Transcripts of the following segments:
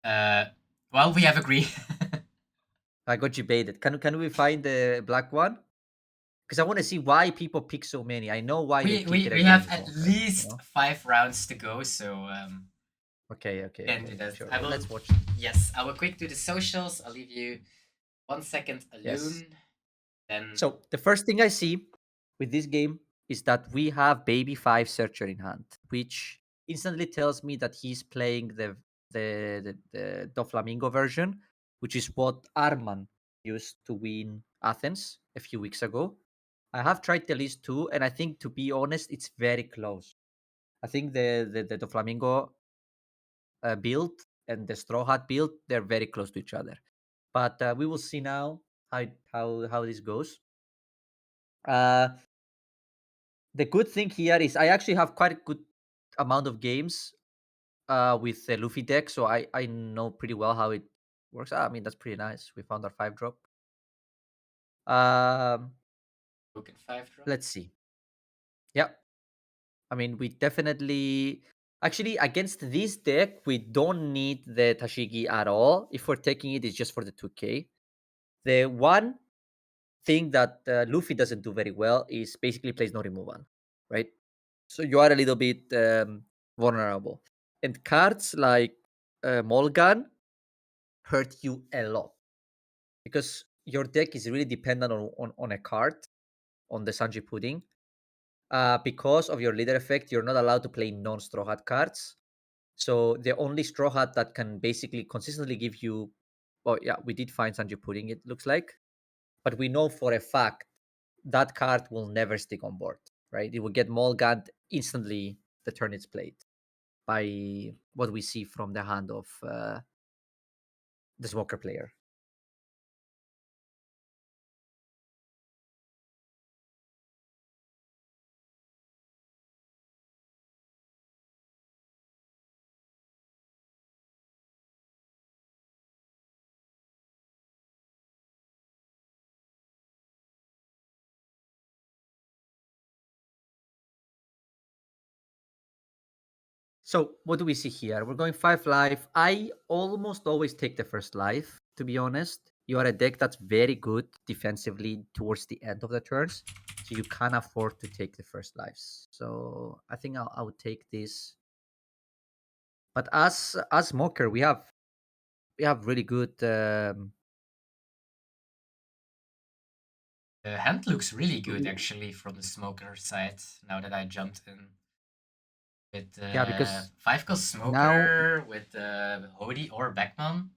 Well, we have agreed. I got you baited. Can we find the black one? Because I want to see why people pick so many. I know why they we, pick we it we have against at Smoker. least 5 rounds to go, so Okay, okay, can do okay. that. Sure. I Well, will. let's watch. Yes, I will quick do the socials. I'll leave you 1 second Yes. alone. Then So the first thing I see with this game is that we have Baby Five Searcher in hand, which instantly tells me that he's playing the Doflamingo version, which is what Arman used to win Athens a few weeks ago. I have tried the list too, and I think, to be honest, it's very close. I think the Doflamingo build and the Straw Hat build, they're very close to each other. But we will see now how this goes. Uh, the good thing here is I actually have quite a good amount of games with the Luffy deck, so I know pretty well how it works. I mean, that's pretty nice. We found our 5-drop. Um, broken 5 drop. let's see. Yeah, I mean, we definitely actually against this deck we don't need the Tashigi at all. If we're taking it, it's just for the 2K. The one thing that Luffy doesn't do very well is basically plays no removal, right? So you are a little bit vulnerable. And cards like Molgan hurt you a lot because your deck is really dependent on a card, on the Sanji Pudding. Because of your leader effect, you're not allowed to play non-Straw Hat cards. So the only Straw Hat that can basically consistently give you, well, yeah, we did find Sanji Pudding, it looks like, but we know for a fact that card will never stick on board, right? It will get Molgad instantly the turn it's played by what we see from the hand of the Smoker player. So what do we see here? We're going 5 life. I almost always take the first life, to be honest. You are a deck that's very good defensively towards the end of the turns, so you can afford to take the first lives. So I think I would take this. But as Smoker, we have really good. The hand looks really good actually from the smoker side. Now that I jumped in with Yeah, because 5 cost now, smoker with Hody or Beckman.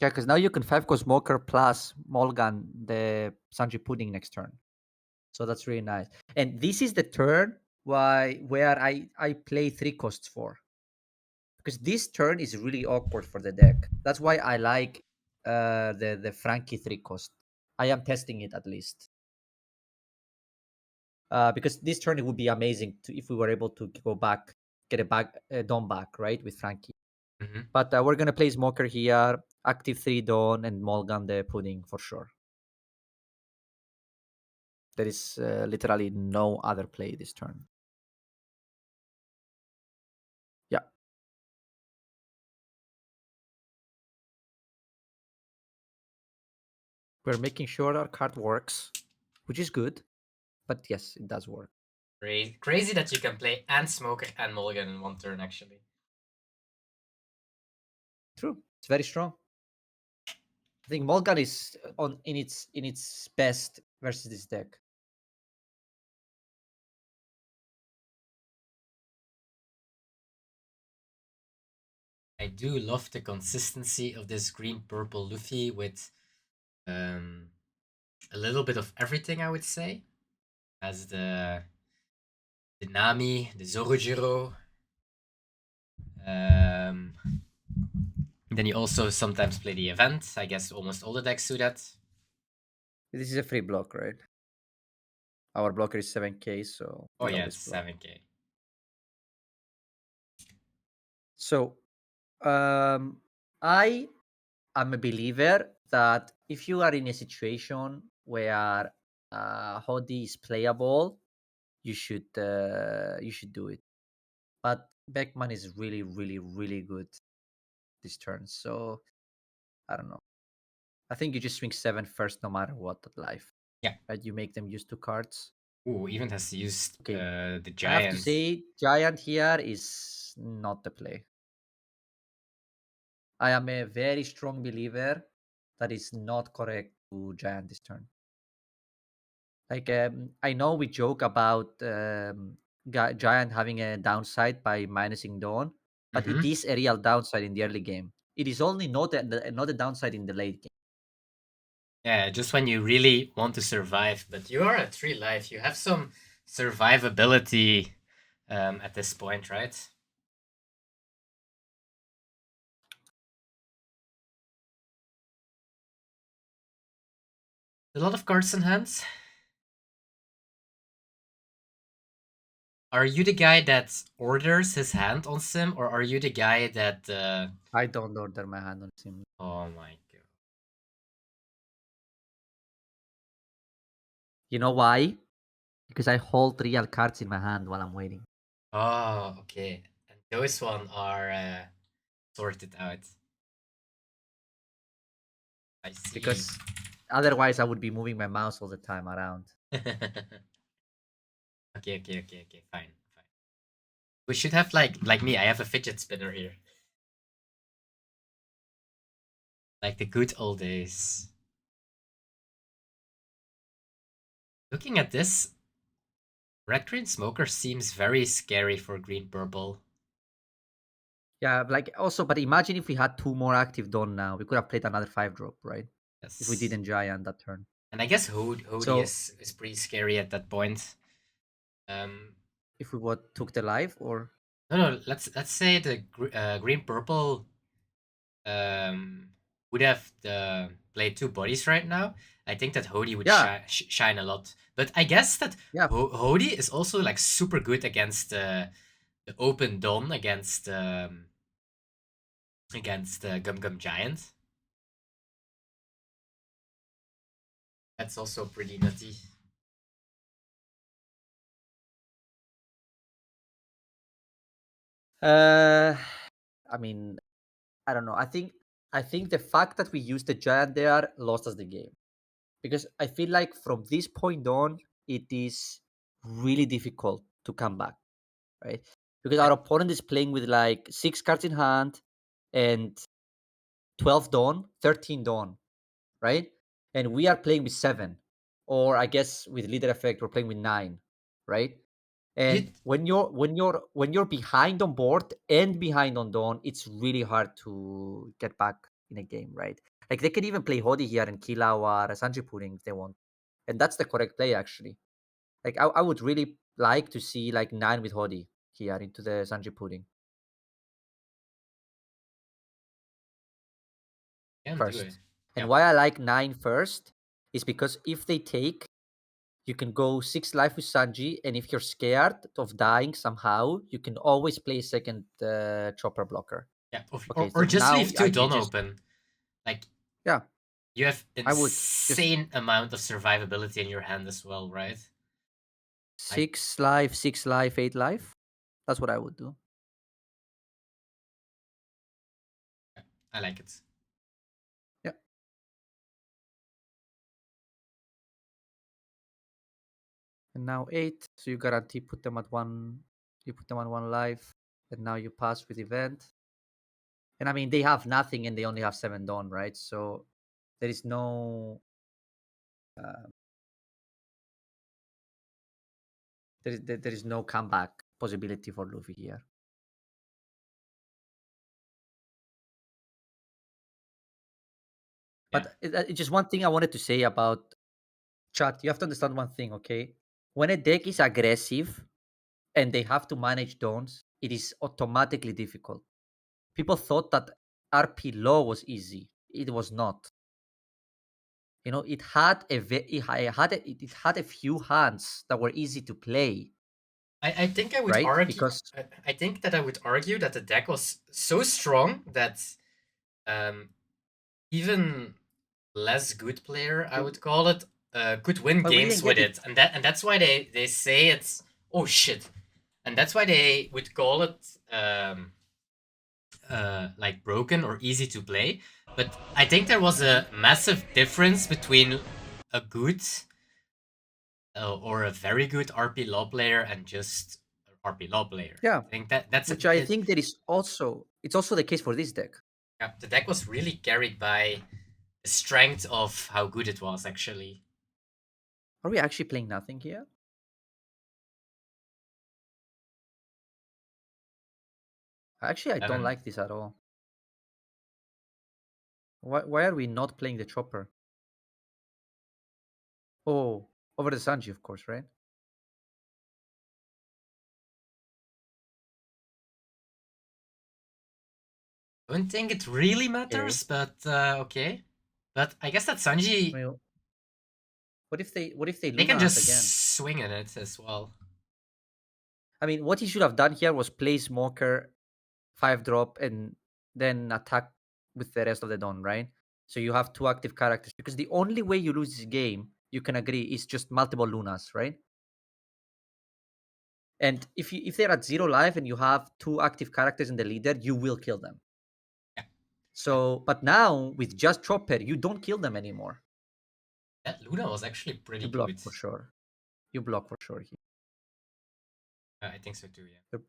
yeah, because now you can 5 Smoker plus Molgan the Sanji Pudding next turn. So that's really nice. And this is the turn where I play 3 costs for, because this turn is really awkward for the deck. That's why I like the Frankie 3 cost. I am testing it at least. Because this turn it would be amazing if we were able to go back, get a back Dawn back, right, with Frankie. Mm-hmm. But we're gonna play Smoker here, active 3 Dawn, and Mulgan the Pudding for sure. There is literally no other play this turn. Yeah, we're making sure our card works, which is good. But yes, it does work. Crazy that you can play and Smoker and Mulligan in one turn actually. True, it's very strong. I think Mulgan is on in its best versus this deck. I do love the consistency of this green purple Luffy with a little bit of everything, I would say. As the Nami, the Zorojiro. Then you also sometimes play the event. I guess almost all the decks do that. This is a free block, right? Our blocker is 7k, so Oh we yeah, always it's block. 7k. So I am a believer that if you are in a situation where Hodi is playable, you should do it. But Beckman is really, really, really good this turn. So I don't know. I think you just swing 7 first, no matter what at life. Yeah. Right? You make them use 2 cards. Ooh, even has used Okay. the I have to giant. say, giant here is not the play. I am a very strong believer that it's not correct to giant this turn. Like, I know we joke about giant having a downside by minusing Dawn, but it is a real downside in the early game. It is only not a downside in the late game. Yeah, just when you really want to survive, but you are at 3 life. You have some survivability at this point, right? A lot of cards in hands. Are you the guy that orders his hand on Sim, or are you the guy that... I don't order my hand on Sim. Oh my god. You know why? Because I hold real cards in my hand while I'm waiting. Oh, okay. And those one are sorted out. I see. Because otherwise I would be moving my mouse all the time around. Okay, fine. We should have like me, I have a fidget spinner here. Like the good old days. Looking at this, Red Green Smoker seems very scary for Green Purple. Yeah, like also, but imagine if we had 2 more active Dawn now. We could have played another 5-drop, right? Yes. If we didn't giant that turn. And I guess Hody So is pretty scary at that point. if we took the live or No, let's say the Green Purple would have played 2 bodies right now. I think that Hody would shine a lot. But I guess that Hody is also like super good against the open Dawn against Gum Gum Giant. That's also pretty nutty. I mean, I don't know. I think the fact that we used the giant there lost us the game. Because I feel like from this point on, it is really difficult to come back, right? Because our opponent is playing with like 6 cards in hand and 12 Dawn, 13 Dawn, right? And we are playing with 7. Or I guess with leader effect, we're playing with 9, right? And when you're behind on board and behind on Dawn, it's really hard to get back in a game, right? Like they can even play Hody here and kill our Sanji Pudding if they want. And that's the correct play actually. Like I would really like to see like 9 with Hody here into the Sanji Pudding. First. And why I like 9 first is because if they take, you can go 6 life with Sanji, and if you're scared of dying somehow, you can always play a second chopper blocker. Yeah, okay, or so just now leave 2 Dawn open. Like, yeah, you have I would insane amount of survivability in your hand as well, right? 6 life, 6 life, 8 life. That's what I would do. I like it. Yeah. And now 8, so you guarantee put them at 1. You put them on 1 life, and now you pass with event. And I mean, they have nothing, and they only have 7 Dawn, right? So there is no. There is no comeback possibility for Luffy here. But it's just one thing I wanted to say about chat. You have to understand one thing, okay? When a deck is aggressive and they have to manage Dawns, it is automatically difficult. People thought that RP low was easy. It was not. You know, it had a few hands that were easy to play. I think I would argue. Because I think that I would argue that the deck was so strong that even less good player, I would call it, could win games with it. And that's why they say it's, oh shit, and that's why they would call it like broken or easy to play, but I think there was a massive difference between a good or a very good RP law player and just an RP law player. Yeah, I think that's which I it. think that is also it's also the case for this deck. Yeah, the deck was really carried by the strength of how good it was actually. Are we actually playing nothing here? Actually, I don't like this at all. Why are we not playing the chopper? Oh, over the Sanji, of course, right? I don't think it really Okay. matters, but okay. But I guess that Sanji, Well, what if they they Luna can us again? just swing in it as well. I mean, what he should have done here was play Smoker, 5-drop, and then attack with the rest of the Dawn, right? So you have two active characters. Because the only way you lose this game, you can agree, is just multiple Lunas, right? And if they're at 0 life and you have two active characters in the leader, you will kill them. Yeah. So, but now with just Chopper, you don't kill them anymore. That Luna was actually pretty You block good. for sure. You block for sure here. I think so too, yeah.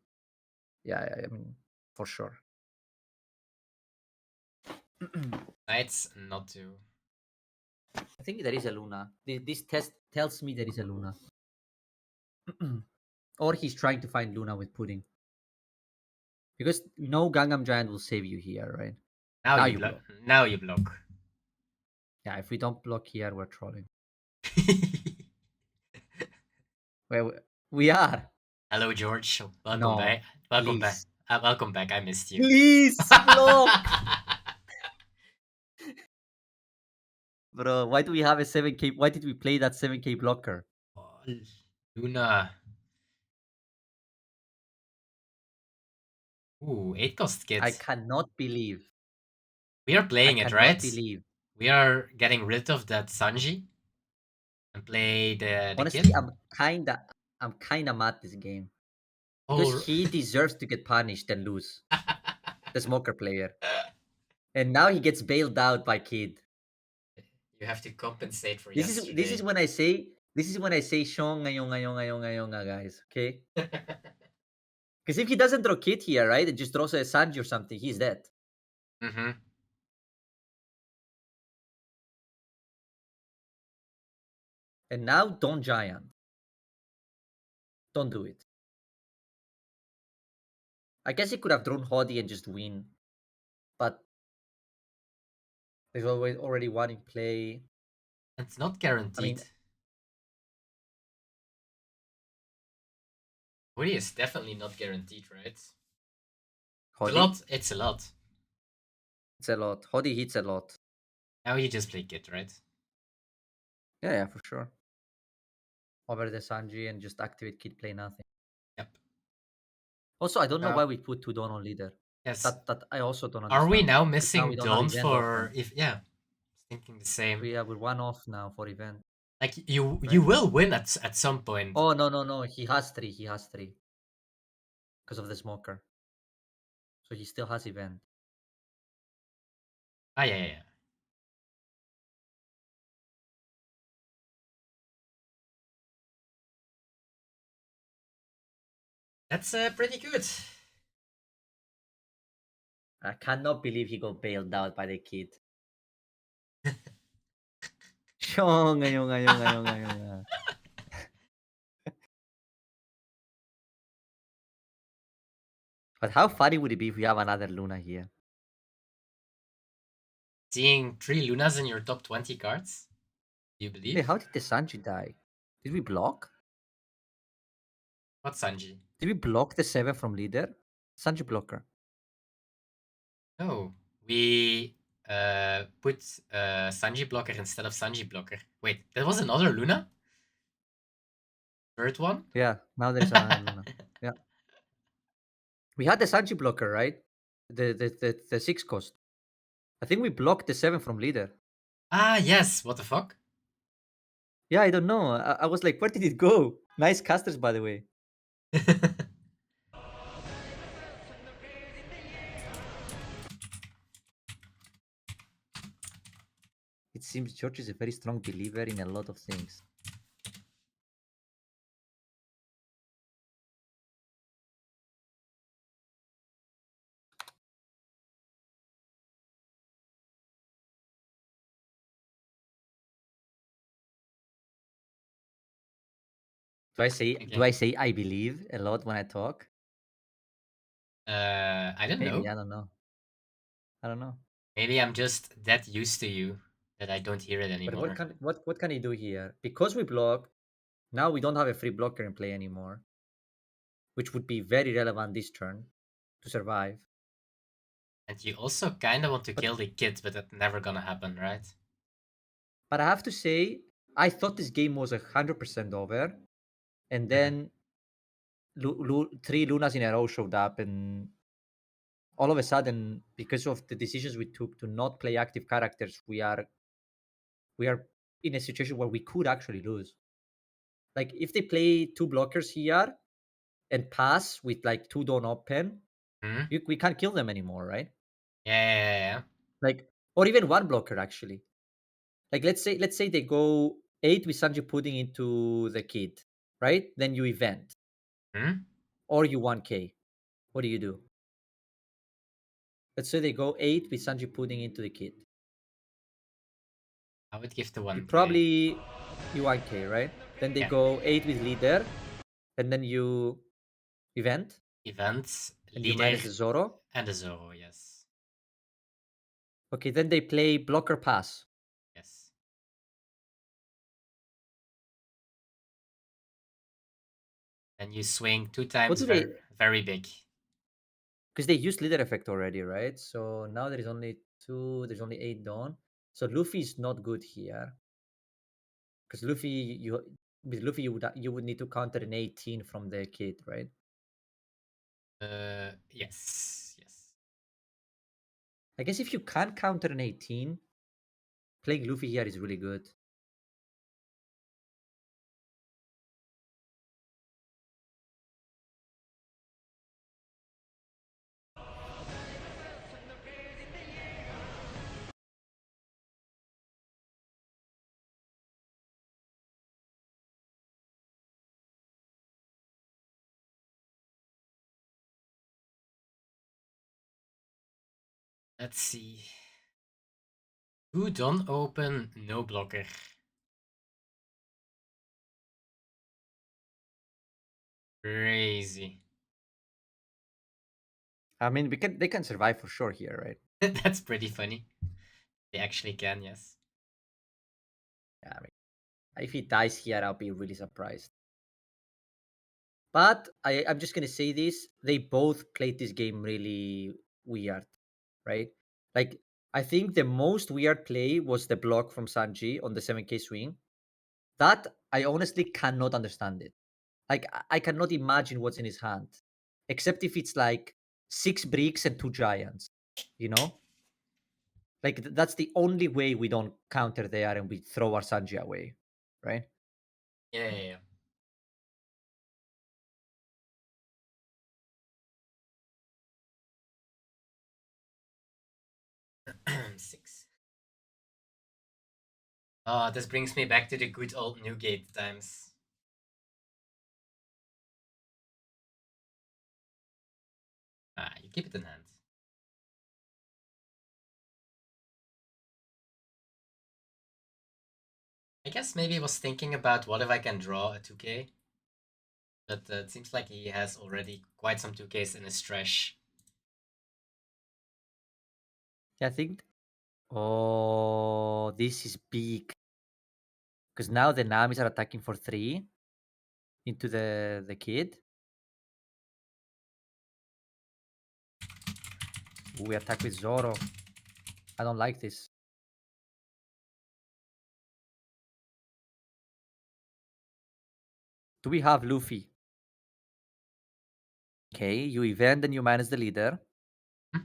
Yeah, I mean, for sure. Knights not to. I think there is a Luna. This test tells me there is a Luna. Or he's trying to find Luna with Pudding. Because no Gangnam Giant will save you here, right? Now Now you you block. block. Now you block. Yeah, if we don't block here, we're trolling. Well, we are. Hello, George. Welcome No, back. Welcome back. please. Welcome back. I missed you. Please block! Bro, why do we have a 7k? Why did we play that 7k blocker? Oh, Luna. Ooh, 8 cost I kit. cannot believe. We are I playing it, cannot right? believe. We are getting rid of that Sanji and play the Honestly, kid. I'm kinda mad this game. Because Oh, he deserves to get punished and lose. The smoker player. And now he gets bailed out by Kid. you have to compensate for This is yesterday. when I say Shong ngayong guys, okay? Because if he doesn't draw Kid here, right, and just draws a Sanji or something, he's dead. Mm-hmm. And now don't Giant. Don't do it. I guess he could have drawn Hodi and just win. But there's always already one in play. It's not I mean, guaranteed. Woody is definitely not guaranteed, right? It's a Hodi? lot. It's a lot. It's a lot. Hodi hits a lot. Now you just play Kit, right? Yeah, for sure. Over the Sanji and just activate Kid, play nothing. Yep. Also, I don't know Now, why we put two Don on leader. yes. That I also don't Are we understand. now Because now we missing don't have Dawn event for often. if yeah? Thinking the same. We're one off now for event, Like you right? will win at some point. Oh no. He has three. He has three. Because of the smoker. So he still has event. Ah yeah. That's pretty good. I cannot believe he got bailed out by the Kid. Ayong. But how funny would it be if we have another Luna here? Seeing 3 Lunas in your top 20 cards? Do you Hey, believe? how did the Sanji die? Did we block? What Sanji? Did we block the 7 from leader? Sanji blocker. No. We put Sanji blocker instead of Sanji blocker. Wait, that was another Luna? Third one? Yeah, now there's another Luna. Yeah. We had the Sanji blocker, right? The 6 cost. I think we blocked the 7 from leader. Ah, yes. What the fuck? Yeah, I don't know. I was like, where did it go? Nice casters, by the way. It seems George is a very strong believer in a lot of things. Do I say I believe a lot when I talk? I don't Maybe, know. I don't know. I don't know. Maybe I'm just that used to you that I don't hear it But anymore. what can he do here? Because we block, now we don't have a free blocker in play anymore, which would be very relevant this turn to survive. And you also kind of want to But kill the kid, but that's never gonna happen, right? but I have to say, I thought this game was 100% over, and then three Lunas in a row showed up, and all of a sudden, because of the decisions we took to not play active characters, we are in a situation where we could actually lose. Like if they play two blockers here and pass with like two don't open, Hmm? we can't kill them anymore, right? Yeah. Like, or even one blocker actually. Like let's say they go 8 with Sanji putting into the kid, right? Then you event Hmm? or you 1k. What do you do? Let's say they go 8 with Sanji putting into the kid. I would give the You 1k. probably you 1k, right? Then they Yeah. go 8 with leader, and then you event Event, and you leader, manage the Zoro. and a Zoro, yes. Okay, then they play blocker pass. Yes. And you swing 2 What times do they? very big. Because they used leader effect already, right? So now there is only two. There's only 8 dawn. So Luffy is not good here because Luffy, with Luffy you would need to counter an 18 from the kid, right? Yes. I guess if you can't counter an 18, playing Luffy here is really good. Let's see. Who don't open, no blocker. Crazy. I mean, they can survive for sure here, right? That's pretty funny. They actually can, yes. Yeah, I mean, if he dies here, I'll be really surprised. But I'm just gonna say this: they both played this game really weird, right? Like I think the most weird play was the block from Sanji on the 7k swing. That I honestly cannot understand it. Like I cannot imagine what's in his hand, except if it's like 6 bricks and 2 giants, you know? Like that's the only way we don't counter there and we throw our Sanji away, right? Yeah. 6. Oh, this brings me back to the good old Newgate times. Ah, you keep it in hand. I guess maybe he was thinking about what if I can draw a 2k. But it seems like he has already quite some 2ks in his trash. Yeah, I think. Oh, this is big. Because now the Namis are attacking for 3 into the kid. We attack with Zoro. I don't like this. Do we have Luffy? Okay, you event and you manage the leader. Hmm?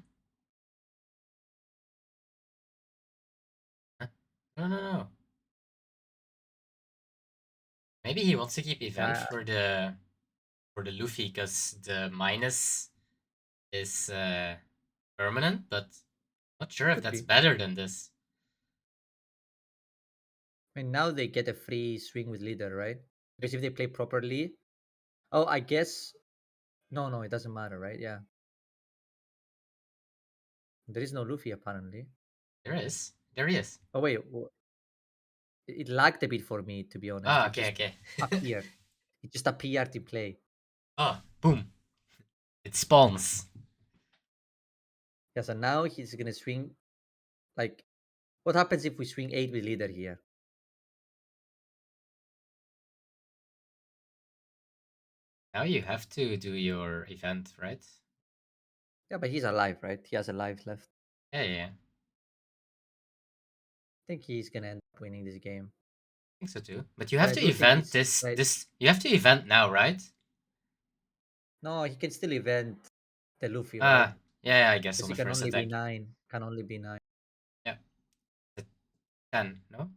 Huh? No. Maybe he wants to keep event Yeah, for the Luffy because the minus is permanent, but not sure if could that's be. better than this. I mean, now they get a free swing with leader, right? Because if they play properly, oh, I guess no, it doesn't matter, right? Yeah, there is no Luffy apparently. There is. There he is. Oh wait, it lagged a bit for me, to be honest. Oh, It okay, just okay. appeared. It just appeared in play. Oh, boom. It spawns. Yeah, so now he's gonna swing. Like, what happens if we swing 8 with leader here? Now you have to do your event, right? Yeah, but he's alive, right? He has a life left. Yeah, yeah. I think he's gonna end up winning this game. I think so too. But you But have I to do think event it's this. right. You have to event now, right? No, he can still event the Luffy, right? Ah, yeah, I guess Because on he the can first only be attack. 9. Can only be 9. Yeah. 10, no?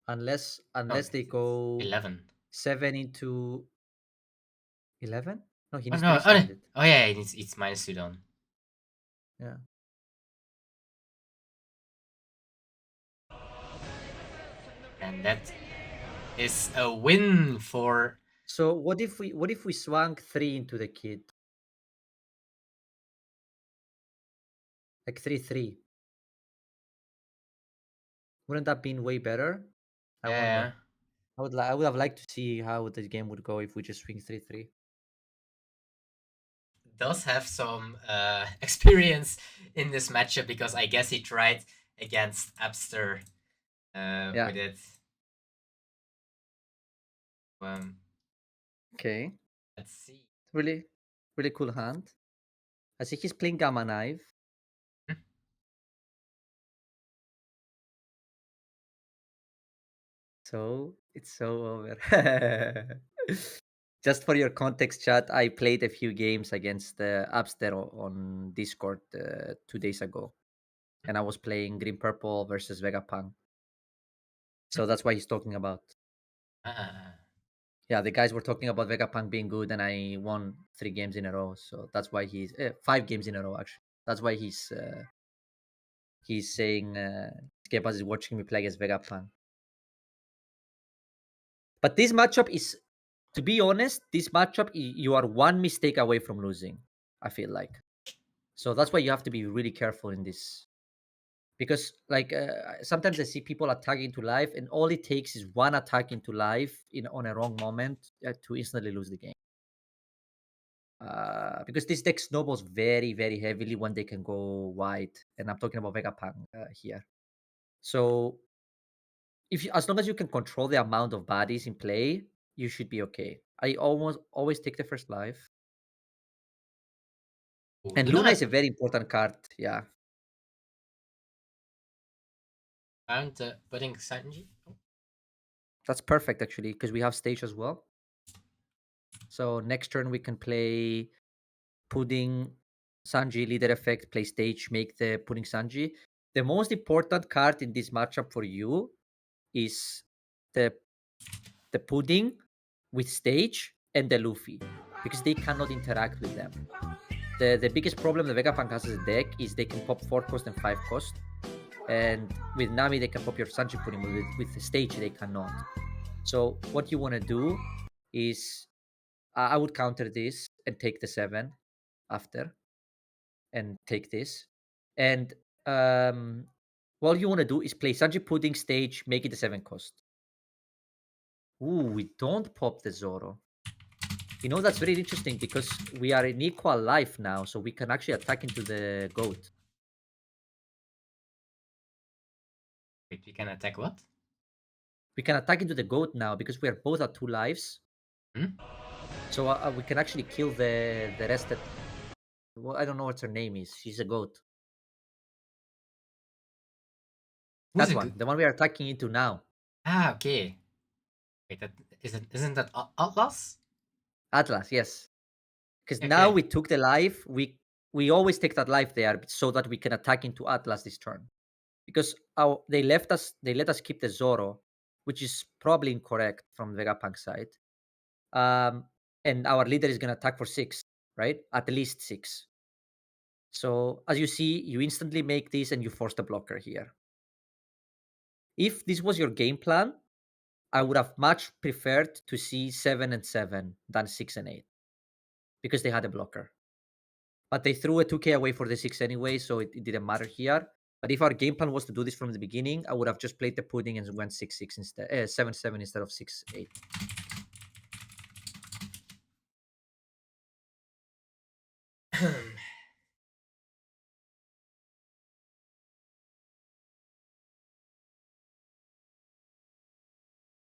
Unless Oh, they it's go 11. 7 into 11? No, he Oh needs to no! restart it. Oh yeah, it's minus 2 down. Yeah. And that is a win for. So what if we swung 3 into the kid? Like 3-3. Wouldn't that been way better? I Yeah, wonder. I would have liked to see how the game would go if we just swing 3-3. does have some experience in this matchup because I guess he tried against Abster Yeah. with it. Um, Okay. let's see. Really, really cool hand. I see he's playing Gamma Knife. Hmm? So it's so over. Just for your context, chat, I played a few games against Abster on Discord 2 days ago, and I was playing Green Purple versus Vegapunk. So that's why he's talking about. Ah, Yeah, the guys were talking about Vegapunk being good, and I won 3 games in a row. So that's why he's 5 games in a row actually. That's why he's saying Skepas is watching me play against Vegapunk. But this matchup is, to be honest, this matchup you are one mistake away from losing. I feel like, so that's why you have to be really careful in this, because like sometimes I see people attack into life, and all it takes is one attack into life on a wrong moment to instantly lose the game. Because this deck snowballs very, very heavily when they can go wide, and I'm talking about Vegapunk here. So if you, as long as you can control the amount of bodies in play, you should be okay. I always take the first life. And Luna is a very important card. Yeah. and putting Sanji. Oh. That's perfect actually, because we have stage as well. So next turn we can play Pudding Sanji, leader effect, play stage, make the Pudding Sanji. The most important card in this matchup for you is the Pudding with stage and the Luffy, because they cannot interact with them. The biggest problem the Vegapunk has as a deck is they can pop 4 cost and 5 cost. And with Nami, they can pop your Sanji Pudding. With the stage, they cannot. So what you want to do is, I would counter this and take the 7 after, and take this. And what you want to do is play Sanji Pudding stage, make it a 7 cost. Ooh, we don't pop the Zoro. That's very interesting because we are in equal life now, so we can actually attack into the goat. Wait, we can attack what? We can attack into the goat now because we are both at 2 lives. Hmm? So we can actually kill the rest that. Well, I don't know what her name is. She's a goat. Who's That a one, good? the one we are attacking into now. Ah, okay. Wait, that isn't that Atlas? Atlas, yes. Because now Okay. we took the life. We always take that life there so that we can attack into Atlas this turn. Because they let us keep the Zoro, which is probably incorrect from Vegapunk side. And our leader is gonna attack for 6, right? At least 6. So as you see, you instantly make this and you force the blocker here. if this was your game plan, I would have much preferred to see 7 and 7 than 6 and 8 because they had a blocker. But they threw a 2k away for the 6 anyway, so it didn't matter here. But if our game plan was to do this from the beginning, I would have just played the pudding and went 6-6 instead, 7-7 instead of 6-8.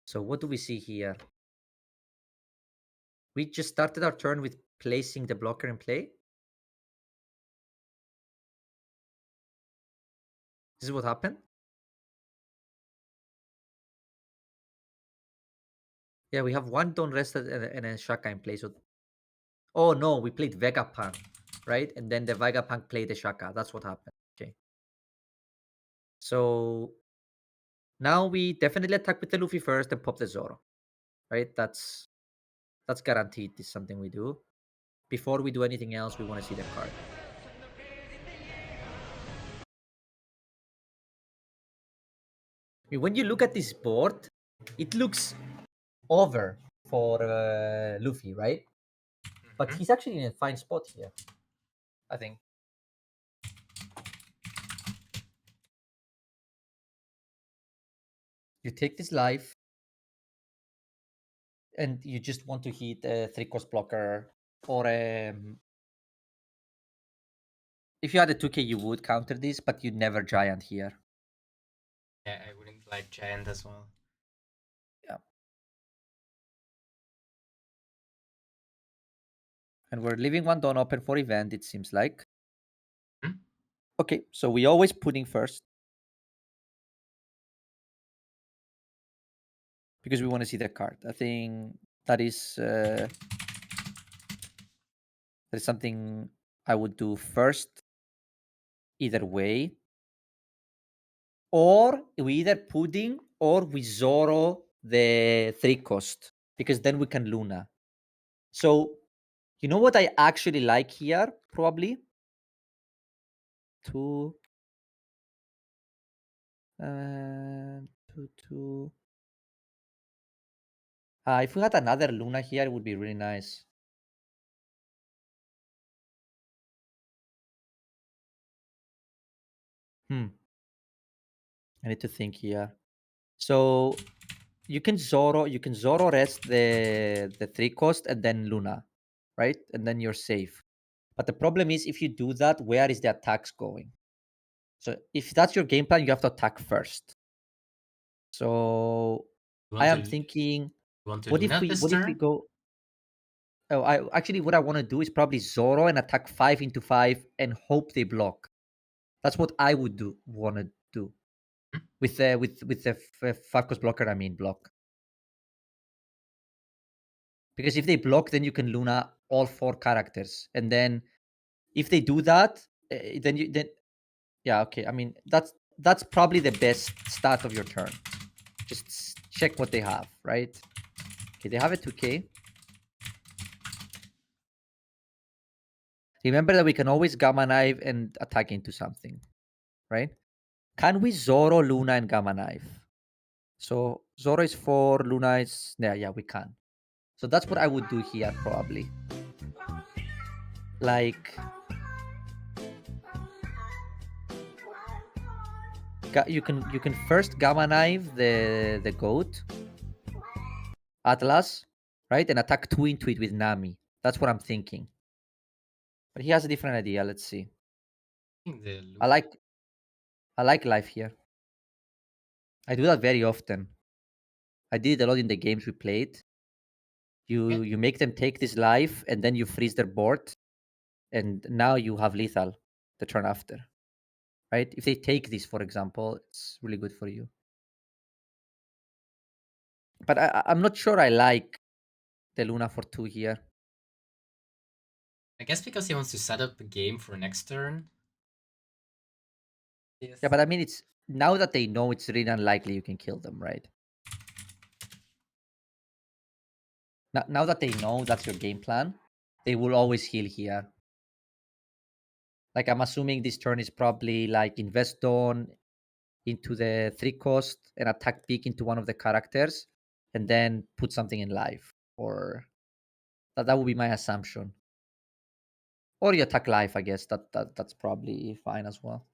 So what do we see here? We just started our turn with placing the blocker in play. This is what happened. Yeah, we have one Don rested and a Shaka in play. So, oh no, we played Vegapunk, right? And then the Vegapunk played the Shaka. That's what happened. Okay. So now we definitely attack with the Luffy first and pop the Zoro, right? That's guaranteed. This is something we do. Before we do anything else, we want to see the card. I mean, when you look at this board, it looks over for Luffy, right? But he's actually in a fine spot here, I think. You take this life, and you just want to hit a 3-cost blocker, or if you had a 2k, you would counter this, but you'd never giant here. Yeah, I wouldn't like giant as well. Yeah. And we're leaving one Don open for event, it seems like. Okay, so we always pudding first. Because we want to see the card. I think that is something I would do first, either way. Or we either pudding or we Zoro the 3-cost, because then we can Luna. So, you know what I actually like here, probably? 2, 2. If we had another Luna here, it would be really nice. I need to think here. So you can Zoro rest the 3-cost and then Luna, right? And then you're safe. But the problem is, if you do that, where is the attacks going? So if that's your game plan, you have to attack first. So I am thinking, what if we go? Oh, what I want to do is probably Zoro and attack 5 into 5 and hope they block. That's what I would want to do with the 5-cost blocker. I mean block. Because if they block, then you can Luna all 4 characters, and then if they do that, then yeah, okay. I mean that's probably the best start of your turn. Just check what they have, right? Okay, they have a 2k. Remember that we can always Gamma Knife and attack into something, right? Can we Zoro, Luna, and Gamma Knife? So Zoro is 4, Luna is yeah, we can. So that's what I would do here probably. Like you can first Gamma Knife the goat Atlas, right, and attack 2 into it with Nami. That's what I'm thinking. But he has a different idea. Let's see. I like life here. I do that very often. I did it a lot in the games we played. You make them take this life, and then you freeze their board, and now you have lethal the turn after, right? If they take this, for example, it's really good for you. But I'm not sure I like the Luna for 2 here. I guess because he wants to set up the game for next turn. Yes. Yeah, but I mean, it's now that they know, it's really unlikely you can kill them, right? Now that they know that's your game plan, they will always heal here. Like, I'm assuming this turn is probably like Invest Dawn, into the 3-cost and attack big into one of the characters, and then put something in life. Or that would be my assumption. Or you attack life, I guess. That's probably fine as well.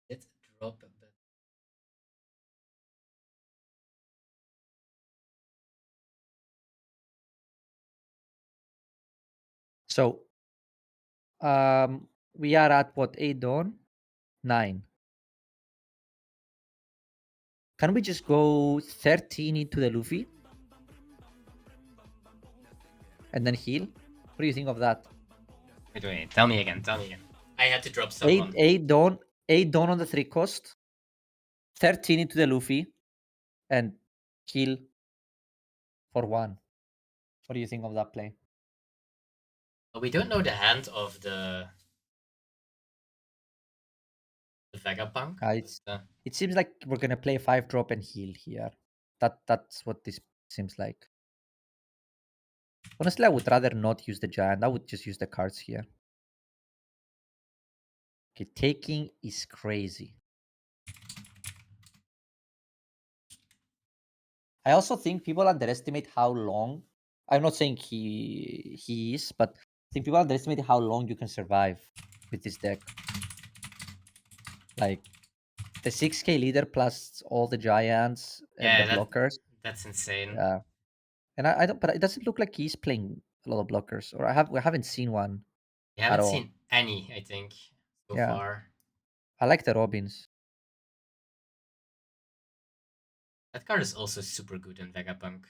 It drop a bit. So we are at what, 8 dawn? 9. Can we just go 13 into the Luffy? And then heal? What do you think of that? Wait, tell me again. I had to drop 8 someone. 8 dawn, 8 dawn on the 3-cost, 13 into the Luffy, and heal for 1. What do you think of that play? We don't know the hand of the Vegapunk. It seems like we're gonna play 5-drop and heal here. That's what this seems like. Honestly, I would rather not use the giant. I would just use the cards here. Okay, taking is crazy. I also think people underestimate how long. I'm not saying he is, but I think people underestimate how long you can survive with this deck. Like the 6k leader plus all the giants and the blockers. That's insane. Yeah, and I don't. But it doesn't look like he's playing a lot of blockers, or we haven't seen one. We haven't seen any, I think, so far. I like the Robins. That card is also super good in Vegapunk.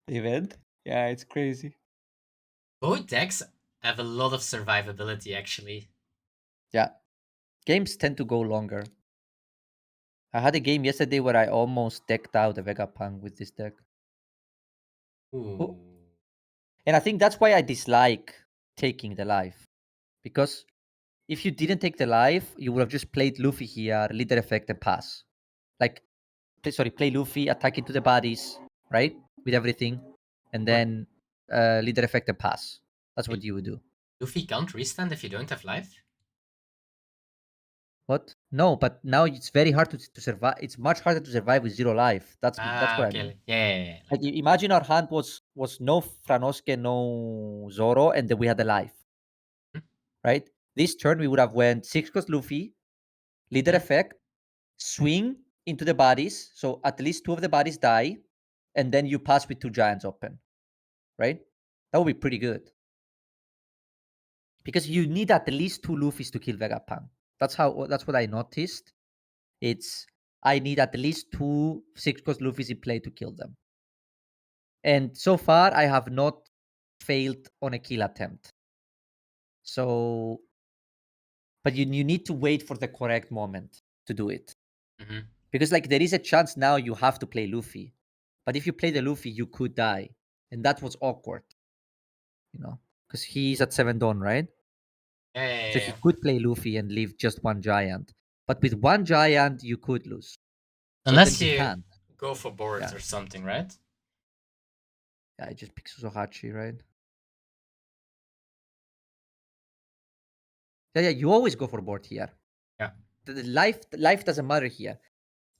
Event? Yeah, it's crazy. Both decks have a lot of survivability, actually. Yeah. Games tend to go longer. I had a game yesterday where I almost decked out a Vegapunk with this deck. Ooh. And I think that's why I dislike taking the life. Because if you didn't take the life, you would have just played Luffy here, leader effect, and pass. Like, play Luffy, attack into the bodies, right? With everything. And then leader effect and pass. That's what you would do. Luffy can't restand if you don't have life? What? No, but now it's very hard to survive. It's much harder to survive with 0 life. That's what I mean. Yeah. Like, imagine our hand was no Franosuke, no Zoro, and then we had the life. Right? This turn we would have went 6-cost Luffy, leader effect, swing into the bodies, so at least 2 of the bodies die, and then you pass with 2 giants open. Right? That would be pretty good. Because you need at least 2 Luffys to kill Vegapunk. That's what I noticed. I need at least 2 6-cost Luffys in play to kill them. And so far, I have not failed on a kill attempt. So, but you need to wait for the correct moment to do it. Mm-hmm. Because like there is a chance now you have to play Luffy. But if you play the Luffy, you could die. And that was awkward. Because he's at 7 dawn, right? Yeah. So he could play Luffy and leave just 1 giant. But with 1 giant, you could lose. Unless you go for boards or something, right? Yeah, I just pick Suzuhachi, right? Yeah, you always go for board here. Yeah. The life doesn't matter here.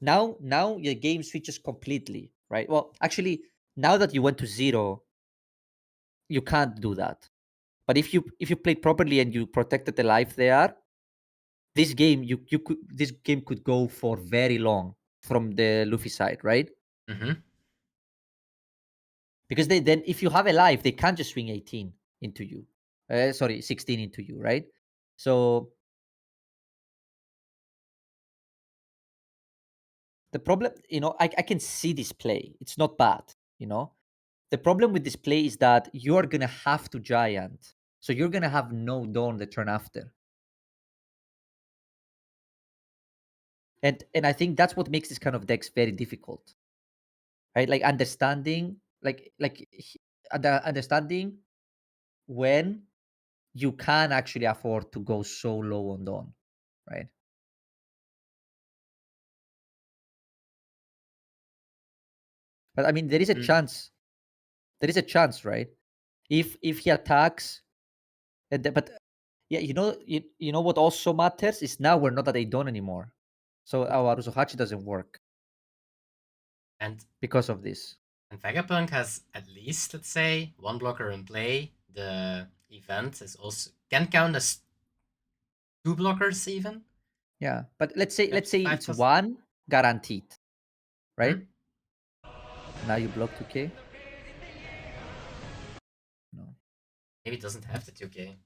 Now your game switches completely, right? Well, actually, now that you went to 0, you can't do that. But if you played properly and you protected the life there, this game could go for very long from the Luffy side, right? Mm-hmm. Because then if you have a life, they can't just swing 18 into you. 16 into you, right? So the problem, I can see this play. It's not bad, The problem with this play is that you're going to have to giant. So you're going to have no dawn the turn after. And I think that's what makes this kind of decks very difficult. Right? Like understanding understanding when you can actually afford to go so low on dawn, right? But I mean, there is a chance. There is a chance, right? If he attacks, but Yeah, you know what also matters is now we're not at a Dawn anymore. So our Usohachi doesn't work. And because of this. And Vegapunk has at least, let's say, one blocker in play. The event is also can count as two blockers even. Yeah, but let's say it's 5,000. one guaranteed, right? Hmm? Now you block 2k. No. Maybe it doesn't have the 2k.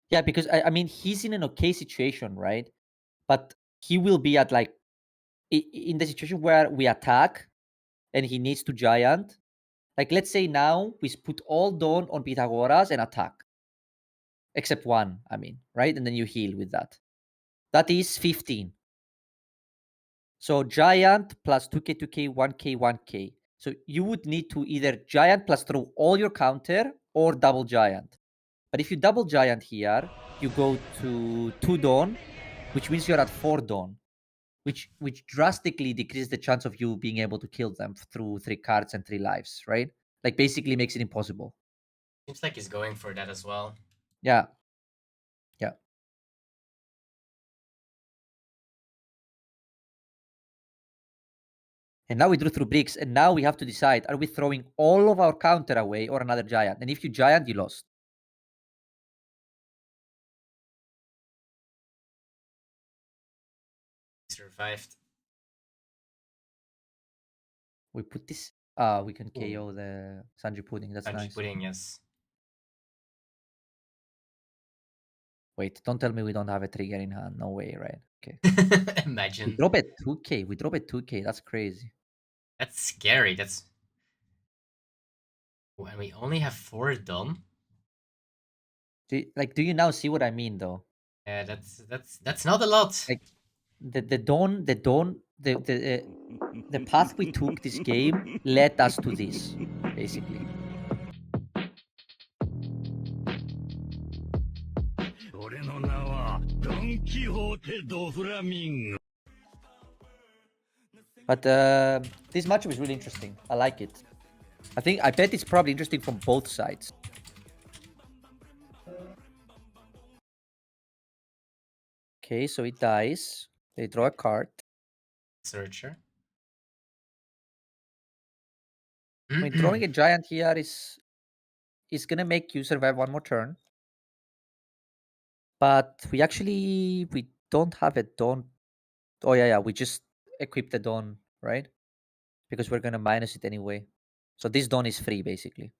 Yeah, because I mean he's in an okay situation, right? But he will be at like in the situation where we attack and he needs to giant. Like let's say now we put all Dawn on Pythagoras and attack. Except one, I mean, right? And then you heal with that. That is 15. So giant plus 2k, 2k, 1k, 1k. So you would need to either giant plus throw all your counter or double giant. But if you double giant here, you go to 2 Dawn, which means you're at 4 Dawn, which drastically decreases the chance of you being able to kill them through 3 cards and 3 lives, right? Like basically makes it impossible. Seems like he's going for that as well. Yeah. Yeah. And now we drew through bricks, and now we have to decide, are we throwing all of our counter away or another giant? And if you giant, you lost. He survived. We put this. We can KO the Sanji Pudding. That's Sanji nice. Pudding, yes. Wait, don't tell me we don't have a trigger in hand. No way, right? Okay. Imagine. We drop at 2k. We drop at 2k. That's crazy. That's scary. That's when we only have 4 done. Do you now see what I mean, though? Yeah, that's not a lot. Like the path we took this game led us to this, basically. But this matchup is really interesting. I like it. I bet it's probably interesting from both sides. Okay, so it dies. They draw a card. Searcher. I mean, drawing a giant here is gonna make you survive one more turn. But we don't have a Dawn. Oh yeah, we just equip the Dawn, right? Because we're gonna minus it anyway. So this Dawn is free basically.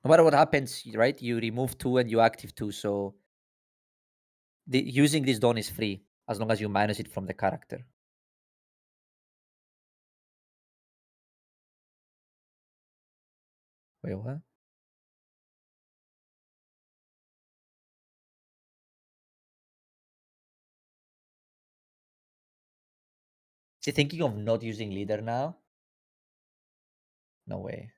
No matter what happens, right? You remove 2 and you active 2. So using this Dawn is free as long as you minus it from the character. Wait, what? Is he thinking of not using leader now? No way.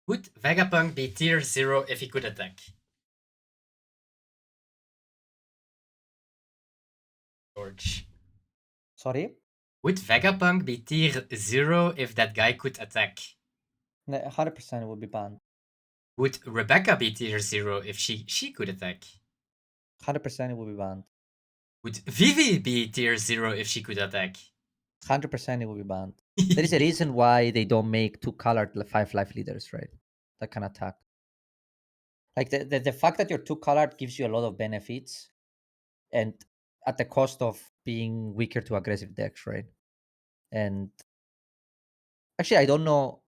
Would Vegapunk be tier 0 if he could attack? George. Sorry? Would Vegapunk be tier 0 if that guy could attack? 100% would be banned. Would Rebecca be tier 0 if she could attack? 100% it would be banned. Would Vivi be tier 0 if she could attack? 100% it will be banned. There is a reason why they don't make 2 colored 5 life leaders, right? That can attack. Like the fact that you're 2 colored gives you a lot of benefits, and at the cost of being weaker to aggressive decks, right? And Actually, I don't know.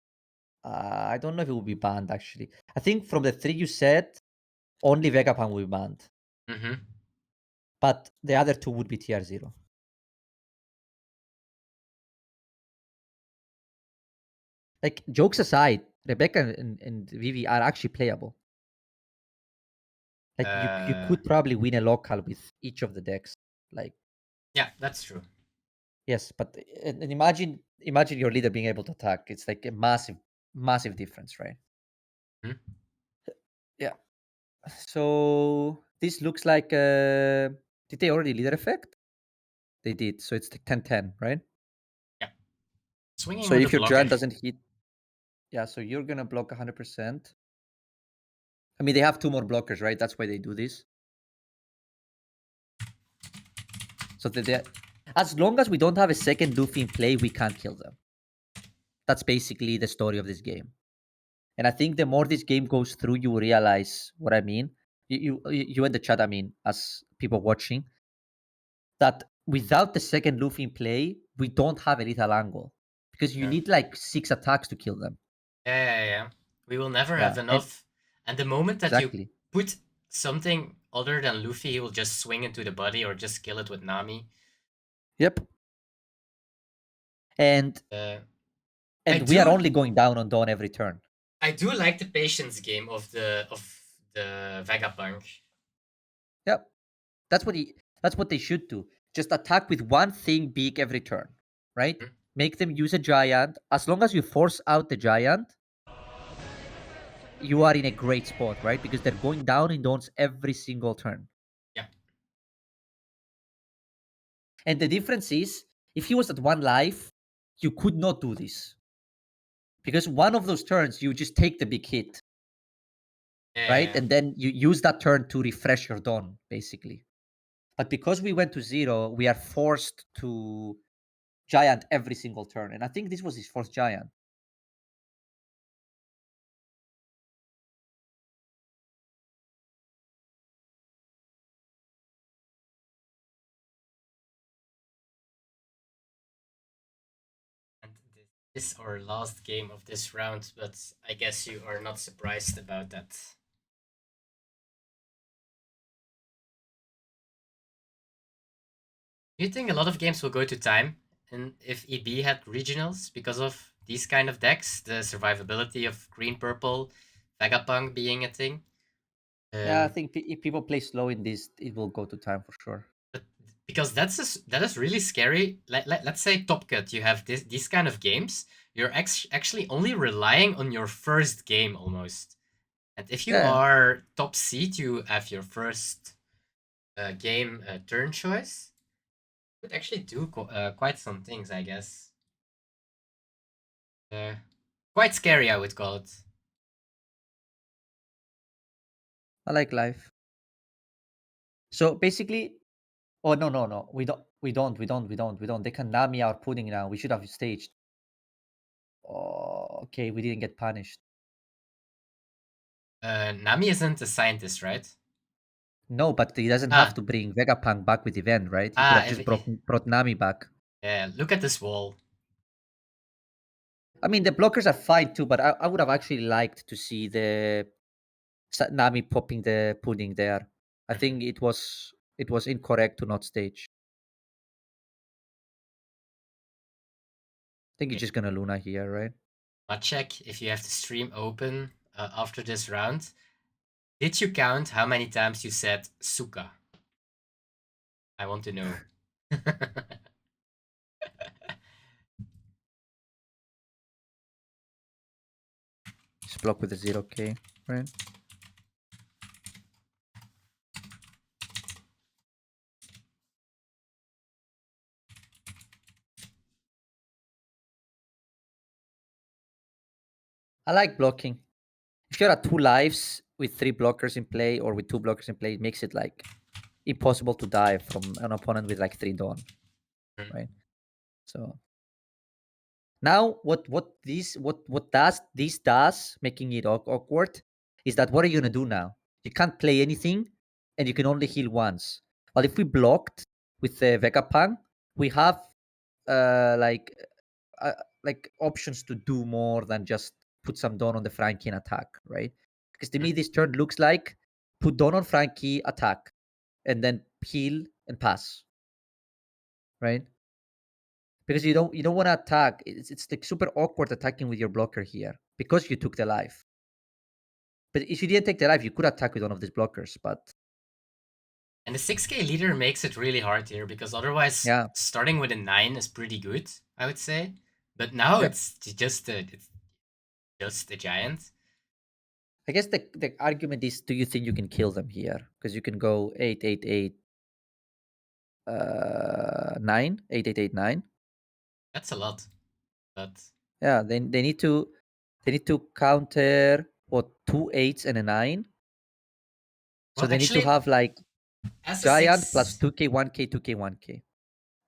I don't know if it will be banned, actually. I think from the 3 you said, only Vegapunk will be banned. Mm-hmm. But the other 2 would be tier 0. Like, jokes aside, Rebecca and Vivi are actually playable. Like, you could probably win a local with each of the decks. Like, yeah, that's true. yes, but and imagine your leader being able to attack. It's like a massive difference, right? Hmm? Yeah. So this looks like did they already leader effect? They did. So it's the 10-10, right? Yeah. Swinging So with a if your blocker. giant doesn't hit, yeah, so you're gonna block 100%. I mean, they have 2 more blockers, right? That's why they do this. So they as long as we don't have a second Luffy in play, we can't kill them. That's basically the story of this game. And I think the more this game goes through, you will realize what I mean. You in the chat, I mean, as people watching, that without the second Luffy in play, we don't have a lethal angle because you Yeah. need like 6 attacks to kill them. Yeah. We will never have Yeah, and enough. And the moment that you exactly. put something other than Luffy, he will just swing into the body or just kill it with Nami. Yep. And I we are do only going down on Dawn every turn. I do like the patience game of the Vegapunk. Yep. That's what they should do. Just attack with one thing big every turn, right? Hmm? Make them use a giant. As long as you force out the giant, you are in a great spot, right? Because they're going down in dawns every single turn. Yeah. And the difference is, if he was at 1 life, you could not do this. Because one of those turns, you just take the big hit, right? Yeah. And then you use that turn to refresh your dawn, basically. But because we went to 0, we are forced to giant every single turn. And I think this was his first giant. And this is our last game of this round, but I guess you are not surprised about that. Do you think a lot of games will go to time? And if EB had regionals because of these kind of decks, the survivability of green purple, Vegapunk being a thing? Yeah, I think if people play slow in this, it will go to time for sure. But because that is really scary. Let's say Topcut, you have these kind of games. You're actually only relying on your first game almost. And if you Yeah. are top seed, you have your first game turn choice. Could actually do quite some things, I guess. Uh, Quite scary, I would call it. I like life. So basically, oh no. We don't. They can Nami our pudding now. We should have staged. Oh, okay, we didn't get punished. Nami isn't a scientist, right? No, but he doesn't have Ah, to bring Vegapunk back with event, right? He could have just if, brought Nami back. yeah. Look at this wall. I mean, the blockers are fine too, but I would have actually liked to see the Nami popping the pudding there. I Mhm. think it was incorrect to not stage. I think you're Okay. just gonna Luna here, right? But check if you have the stream open after this round. Did you count how many times you said Suka? I want to know. Just block with the 0k, right? I like blocking. If you're at 2 lives with 3 blockers in play or with 2 blockers in play, it makes it like impossible to die from an opponent with like 3 dawn, Mm. right? So now what does this does, making it awkward, is that what are you gonna do now? You can't play anything and you can only heal once. But if we blocked with the Vegapunk, we have like like options to do more than just put some Dawn on the Frankie and attack, right? Because to me, this turn looks like put Dawn on Frankie, attack, and then heal and pass, right? Because you don't want to attack. It's like super awkward attacking with your blocker here because you took the life. But if you didn't take the life, you could attack with one of these blockers. But And the 6k leader makes it really hard here because otherwise yeah, starting with a 9 is pretty good, I would say. But now yep. it's just a giant. I guess the argument is, do you think you can kill them here? Because you can go 8, 8, 8, 9, 8, 8, 8, 9. That's a lot. But Yeah, they need to counter what 2 8s and a 9. So well, they need to actually, have like as a giant plus 6, 2k 1k 2k 1k,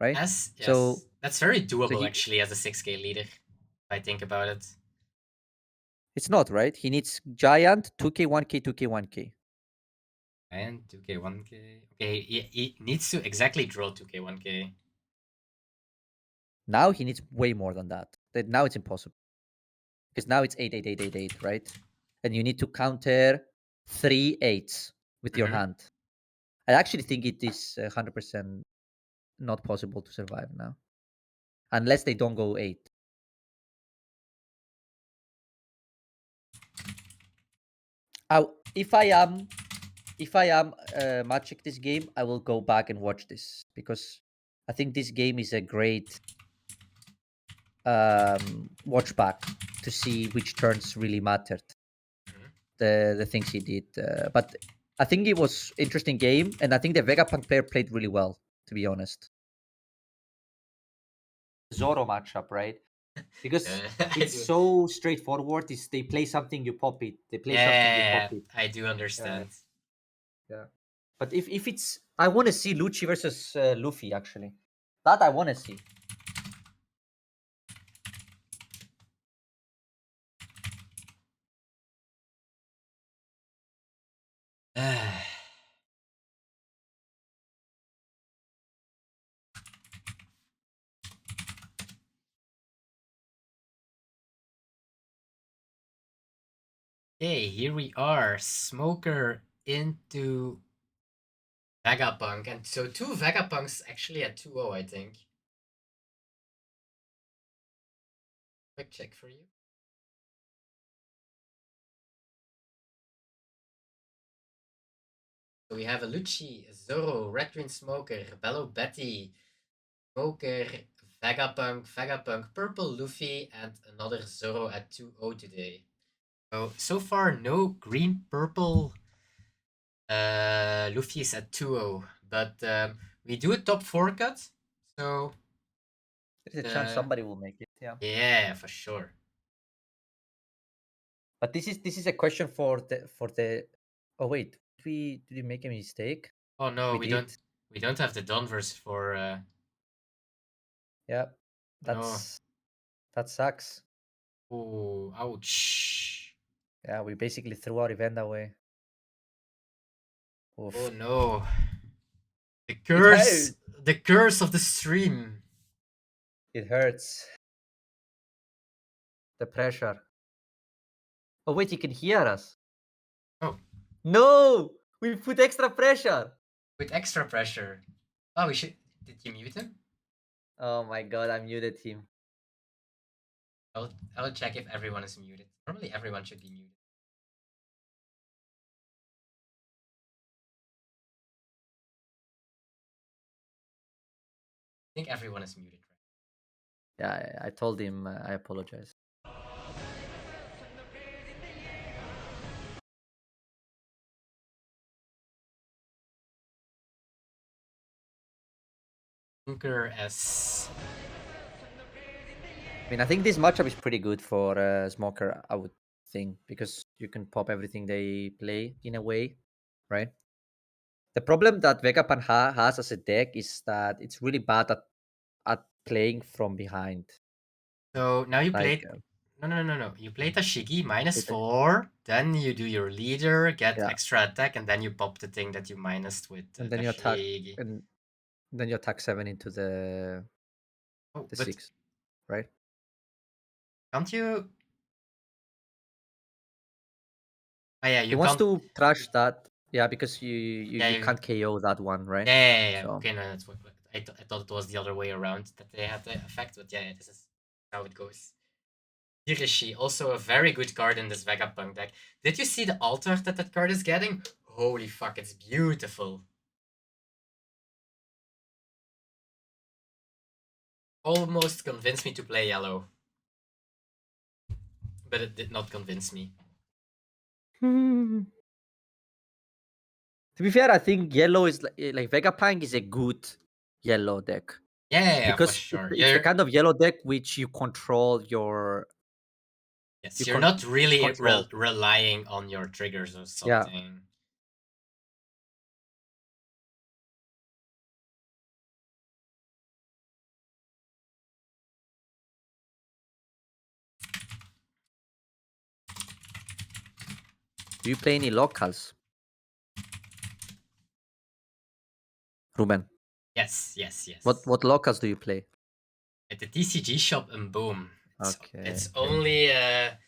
right? as So yes, that's very so doable he actually as a 6k leader. If I think about it. it's not right. He needs giant 2k 1k 2k 1k. And 2k 1k. Okay, he needs to exactly draw 2k 1k. Now he needs way more than that. Now it's impossible because now it's 8 8 8 8 8, right? And you need to counter 3 8s with your Mm-hmm. hand. I actually think it is 100% not possible to survive now, unless they don't go 8. If I am matching this game, I will go back and watch this because I think this game is a great watch back to see which turns really mattered, Mm-hmm. the things he did. But I think it was interesting game, and I think the Vegapunk player played really well, to be honest. Zoro matchup, right? Because I it's do. so straightforward. Is they play something, you pop it. They play something, you pop Yeah, it. I do Uh, understand. yeah. But if it's, I want to see Lucci versus Luffy. Actually, that I want to see. Okay, here we are. Smoker into Vegapunk. And so two Vegapunks actually at 2-0, I think. Quick check for you. So we have a Lucci, Zoro, Red Green Smoker, Bello Betty, Smoker, Vegapunk, Purple Luffy, and another Zoro at 2-0 today. So far, no green, purple Luffy is at 2-0. But we do a top 4 cut. So, There's a chance uh, somebody will make it. Yeah. yeah, for sure. But this is a question for the. Oh wait, did we make a mistake? Oh no, We did. we don't have the Donvers for Yeah, oh no. that sucks. Oh, ouch. Yeah, we basically threw our event away. Oh Oof. no. The It curse hurts. the curse of the stream. It hurts. The pressure. Oh wait, you can hear us. Oh, No, we put extra pressure. with extra pressure. Oh, we should. Did you mute him? Oh my god, I muted him. I'll check if everyone is muted. Normally everyone should be muted. I think everyone is muted, right? Yeah, I told him I apologize. Bunker S. I mean, I think this matchup is pretty good for Smoker, I would think, because you can pop everything they play in a way, right? The problem that Vegapunk has as a deck is that it's really bad at playing from behind. So now you Like, played. No. You play Tashigi minus with the- 4. Then you do your leader, get yeah, extra attack, and then you pop the thing that you minused with and then you attack, Tashigi. and then you attack 7 into the Oh, the but 6, right? Can't you? Oh yeah, He you wants can't. to trash that. Yeah, because you Yeah, you can't KO that one, right? yeah. So Okay, no, that's what I thought it was the other way around that they had the effect, but yeah, this is how it goes. Hirishi, also a very good card in this Vegapunk deck. Did you see the altar that that card is getting? Holy fuck, it's beautiful. Almost convinced me to play yellow. But it did not convince me. to be fair, I think yellow is like Vegapunk is a good yellow deck. Yeah, for Because sure. it's the kind of yellow deck which you control your Yes, you're not really control. relying on your triggers or Yeah. something. Do you play any locals? Ruben. Yes. What locals do you play? At the TCG shop and boom. It's Okay. only a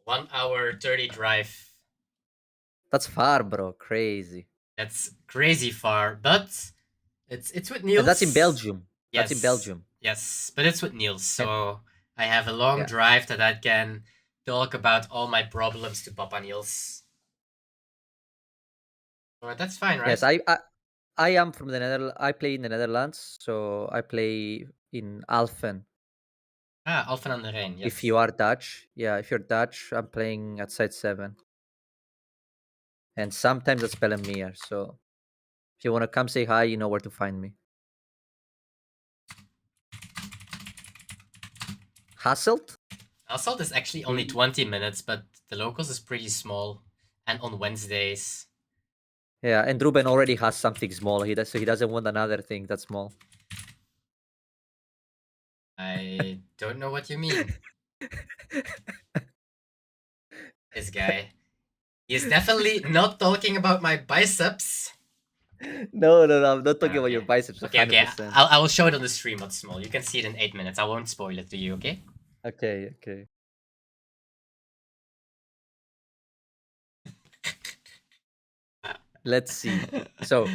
1 hour 30 drive. That's far, bro. Crazy. That's crazy far, but it's with And that's in Niels. Belgium. That's in Yes, Belgium. yes, but it's with Niels, And so I have a long yeah. drive that I can talk about all my problems to Papa Niels. So that's fine, Yes, right? I am from the Netherlands. I play in the Netherlands, so I play in Alphen. Ah, Alphen aan de Rijn, If yes. you are Dutch, yeah, if you're Dutch, I'm playing at site 7. And sometimes at Spellemere, so if you want to come say hi, you know where to find me. Hasselt? Hasselt is actually only 20 minutes, but the locals is pretty small. And on Wednesdays. Yeah, and Ruben already has something small. So he doesn't want another thing that's small. I don't know what you mean. This guy. He's definitely not talking about my biceps. No, I'm not talking about your Okay. biceps, Okay. 100%. I will show it on the stream what's small. You can see it in 8 minutes. I won't spoil it to you, okay? Okay. Let's see. So,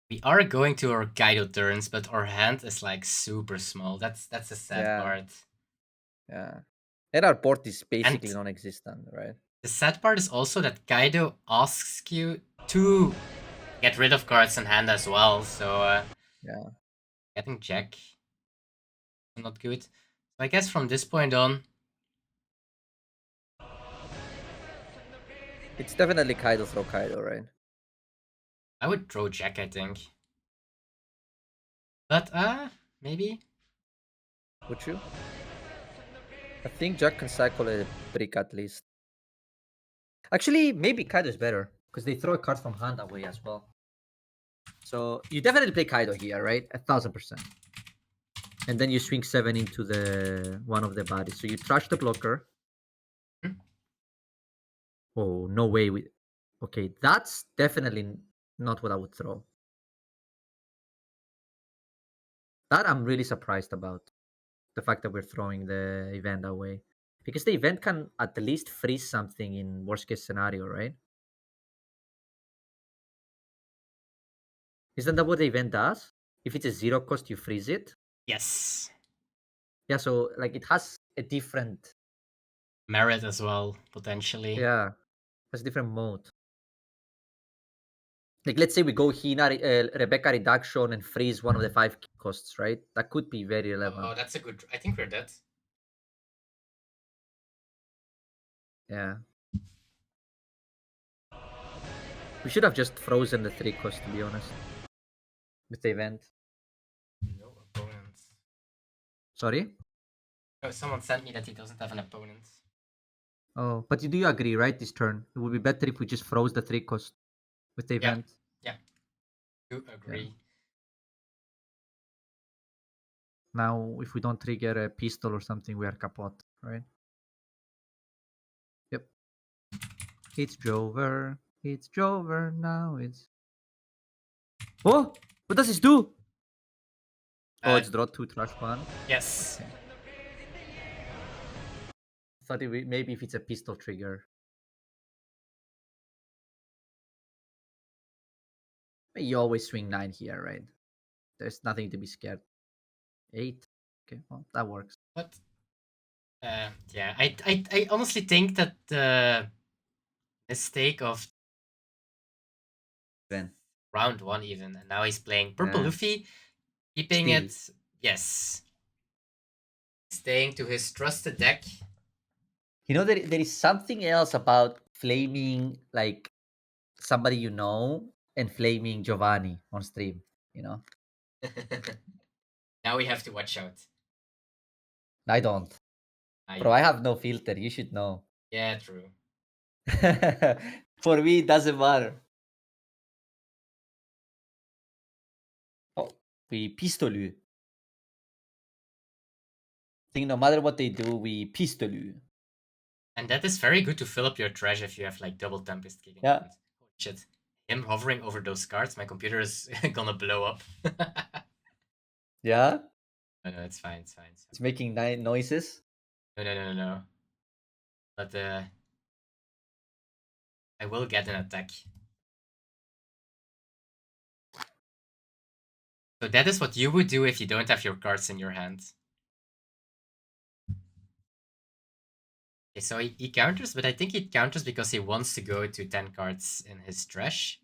we are going to our Kaido turns, but our hand is like super small. That's the sad part. Yeah. And our board is basically And non-existent, right? the sad part is also that Kaido asks you to get rid of cards in hand as well. So yeah, getting Jack is not good. So I guess from this point on, it's definitely Kaido throw Kaido, right? I would throw Jack, I think. But maybe. Would you? I think Jack can cycle a brick at least. Actually, maybe Kaido is better because they throw a card from hand away as well. So you definitely play Kaido here, right? 1,000%. And then you swing 7 into the one of the bodies. So you trash the blocker. Oh, no way. Okay, that's definitely not what I would throw. That I'm really surprised about. The fact that we're throwing the event away. Because the event can at least freeze something in worst case scenario, right? Isn't that what the event does? If it's a 0 cost, you freeze it. Yes. Yeah, so like it has a different Merit as well, potentially. yeah, has different mode. Like let's say we go Hina, Rebecca reduction and freeze one of the 5 costs, right? That could be very relevant. Oh, that's a good. I think we're dead. Yeah. We should have just frozen the 3 cost, to be honest. With the event. No opponents. Sorry? Oh, someone sent me that he doesn't have an opponent. Oh, but do you agree, right? This turn, it would be better if we just froze the 3 cost with the event. Yeah. Do agree. Yeah. Now, if we don't trigger a pistol or something, we are kaput, right? Yep. It's Jover. It's Jover now. It's. Oh! What does this do? Oh, it's draw 2 trash 1? Yes. Okay. Thought maybe if it's a pistol trigger. You always swing 9 here, right? There's nothing to be scared. 8. Okay, well, that works. What? Yeah, I honestly think that the mistake of Then. round 1 even, and now he's playing Purple Luffy, keeping Still. it, yes. Staying to his trusted deck. You know, there is something else about flaming, like, somebody you know and flaming Giovanni on stream, you know? Now we have to watch out. I don't. Bro, I have no filter. You should know. Yeah, true. For me, it doesn't matter. Oh, we pistolu. I think no matter what they do, we pistolu. And that is very good to fill up your trash if you have like double Tempest kicking. Yeah. Holy shit. Him hovering over those cards, my computer is gonna blow up. Yeah? No, it's fine, it's fine. It's making noises? No. But I will get an attack. So that is what you would do if you don't have your cards in your hand. Okay, so he counters, but I think he counters because he wants to go to 10 cards in his trash.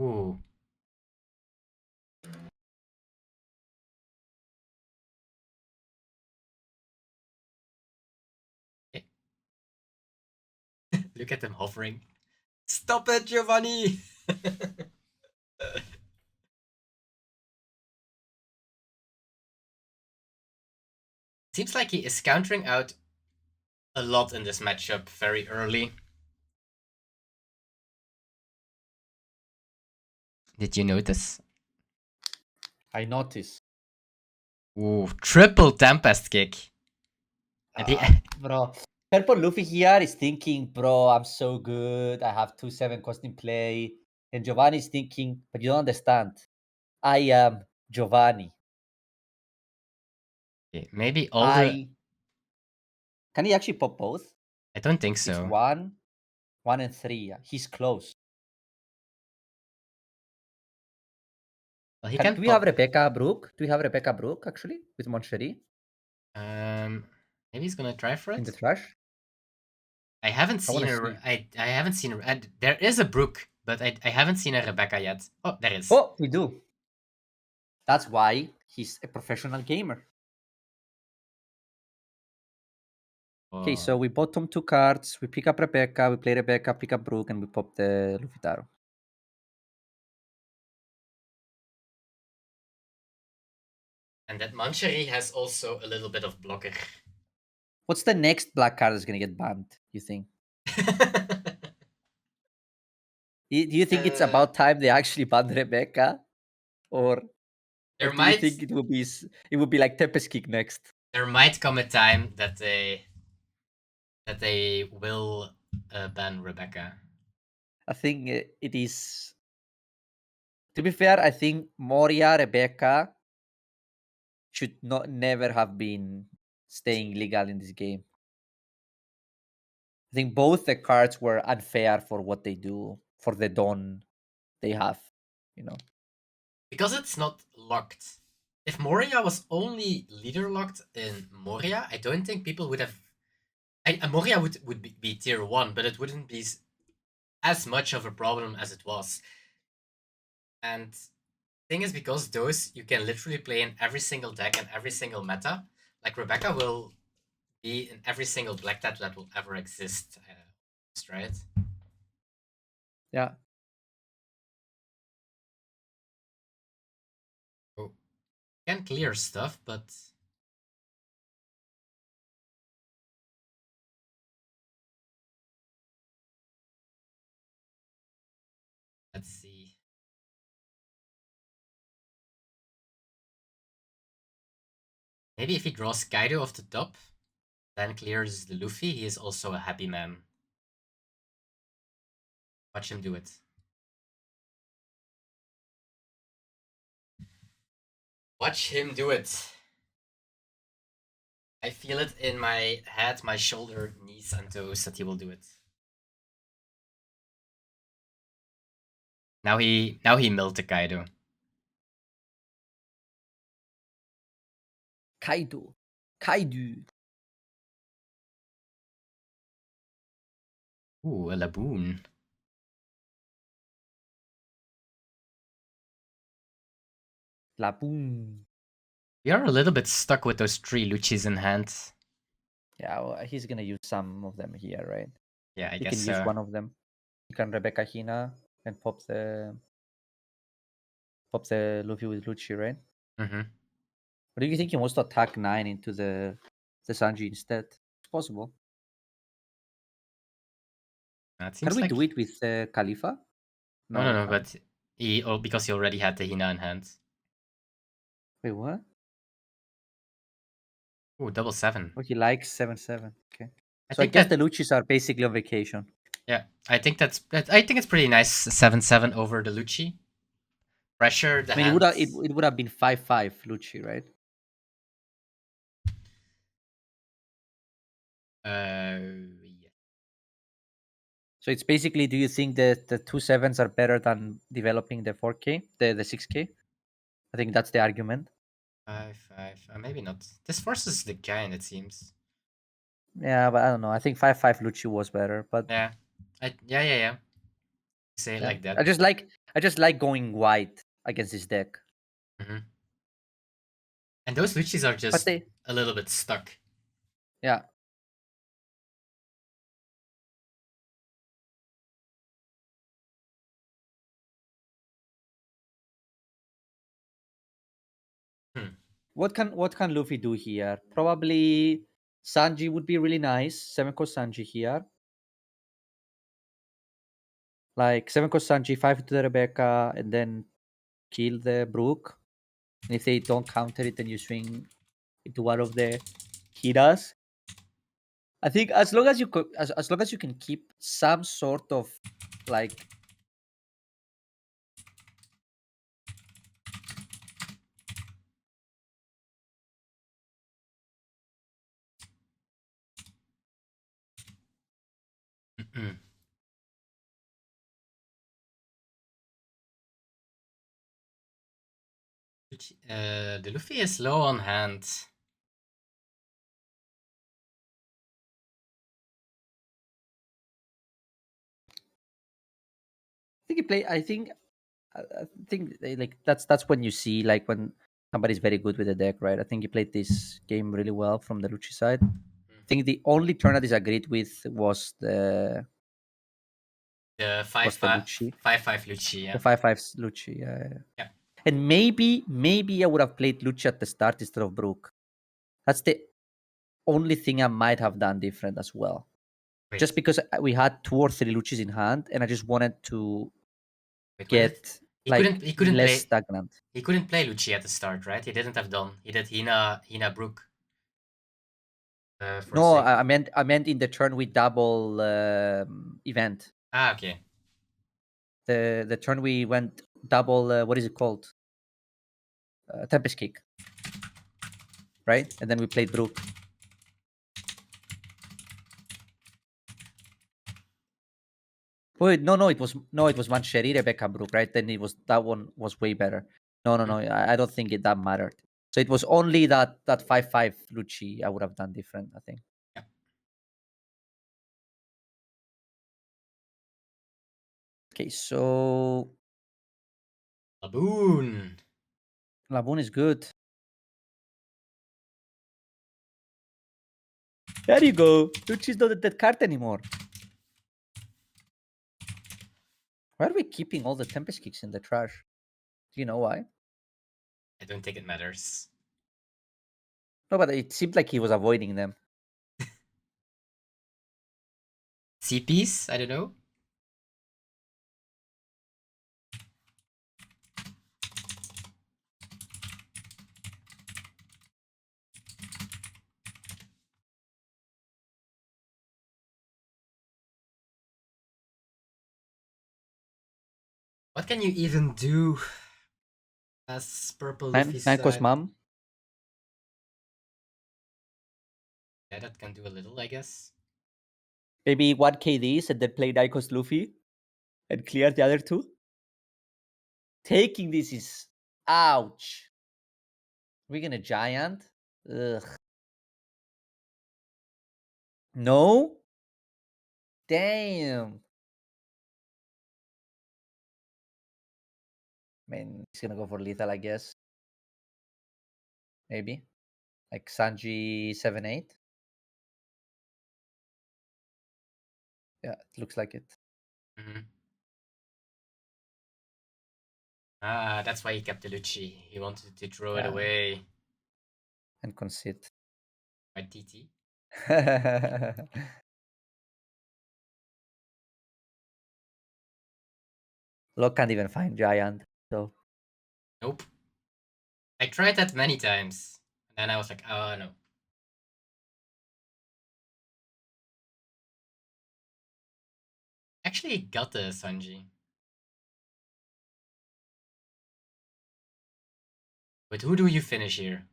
Ooh. Okay. Look at him hovering. Stop it, Giovanni! Seems like he is countering out a lot in this matchup very early. Did you notice? I noticed. Ooh, triple Tempest kick. Bro, Purple Luffy here is thinking, bro, I'm so good. I have 2/7 cost in play. And Giovanni's thinking, but you don't understand. I am Giovanni. Okay, maybe all the... Can he actually pop both? I don't think It's so. 1, 1 and 3. Yeah. He's close. Well, he Do we have Rebecca Brook? Do we have Rebecca Brook actually with Moncherie? Maybe he's gonna try for it In the trash. I haven't seen her. I haven't seen her. There is a Brooke, but I haven't seen a Rebecca yet. Oh, there is. Oh, we do. That's why he's a professional gamer. Okay, so we bottom 2 cards. We pick up Rebecca. We play Rebecca, pick up Brooke, and we pop the Luffy-Taro. And that Manchery has also a little bit of blocker. What's the next black card that's going to get banned, you think? Do you think it's about time they actually ban Rebecca? Or do you think it would be like Tempest Kick next? There might come a time that they will ban Rebecca. I think it is... To be fair, I think Moria, Rebecca should never have been staying legal in this game. I think both the cards were unfair for what they do, for the Dawn they have, you know. Because it's not locked. If Moria was only leader locked in Moria, I don't think people would have... Moria would be tier 1, but it wouldn't be as much of a problem as it was. And thing is, because those you can literally play in every single deck and every single meta, like Rebecca will be in every single black deck that will ever exist, right? Yeah. So, can clear stuff, but let's see. Maybe if he draws Kaido off the top, then clears the Luffy, he is also a happy man. Watch him do it. Watch him do it. I feel it in my head, my shoulder, knees, and toes that he will do it. Now he milled the Kaido. Kaido. Ooh, a Laboon. Laboon. We are a little bit stuck with those 3 Luccis in hand. Yeah, well, he's gonna use some of them here, right? Yeah, I He guess can use so. one of them. He can Rebecca Hina and pop the Luffy with Lucci, right? Mm-hmm. Or do you think he wants to attack 9 into the Sanji instead? It's possible. That Can seems we like... do it with Khalifa? No, We can't. but because he already had the Hina in hand. Wait, what? Ooh, double 7. Oh, he likes 7-7. Okay. I So I think guess the that... Luccis are basically on vacation. Yeah, I think I think it's pretty nice 7-7 over the Lucci. Pressure the I mean, hands. it would have been 5-5 Lucci, right? Yeah. So it's basically, do you think that the 2-7s are better than developing the 4K, the 6K? I think that's the argument. 5-5. Maybe not. This forces the giant, it seems. Yeah, but I don't know. I think 5-5 Lucci was better, but Yeah. Yeah. Say it yeah. like that. I just like going wide against this deck. Mm-hmm. And those Luccis are But just they, a little bit stuck. yeah. Hmm. What can Luffy do here? Probably Sanji would be really nice. 7-cost Sanji here. Like 7-cost Sanji, 5 to the Rebecca, and then kill the Brook. And if they don't counter it, then you swing into one of the Hiras. I think as long as as long as you can keep some sort of like The Luffy is low on hand. I think like that's when you see like when somebody's very good with the deck, right? I think he played this game really well from the Lucci side. I think the only turn I disagreed with was The 5 the 5 Lucci, 5 Lucci, the yeah. 5-5 Lucci. Yeah. Yeah. And maybe I would have played Lucci at the start instead of Brook. That's the only thing I might have done different as well. Wait, Just because we had 2 or 3 Luccis in hand, and I just wanted to what did get like he couldn't less play stagnant. he couldn't play Lucci at the start, right? He didn't have Don. He did Hina Brook for No, sake. I meant in the turn we double event. Okay. The turn we went double. What is it called? Tempest kick, right? And then we played Brook. Wait, no, it was Mancheri, Rebecca Brook, right? Then that one was way better. No, Mhm. I don't think that mattered. So it was only that 5-5 Lucci I would have done different, I think. Yeah. Okay, so Laboon. Laboon is good. There you go. Lucci's not that card anymore. Why are we keeping all the Tempest kicks in the trash? Do you know why? I don't think it matters. No, but it seemed like he was avoiding them. CPs? I don't know. What can you even do? as purple Man, Luffy's Manco's side. mom. Yeah, that can do a little, I guess. Maybe 1k these and then play Naiko's Luffy and clear the other two. Taking this is ouch. We're gonna giant. Ugh. No. Damn. Man, he's gonna go for lethal, I guess. Maybe. Like Sanji 7-8. Yeah, it looks like it. Ah, that's why he kept the Lucci. He wanted to throw it away. And concede. By TT. Locke can't even find Giant, so. Nope. I tried that many times. And then I was like, oh no. Actually got the Sanji. But who do you finish here?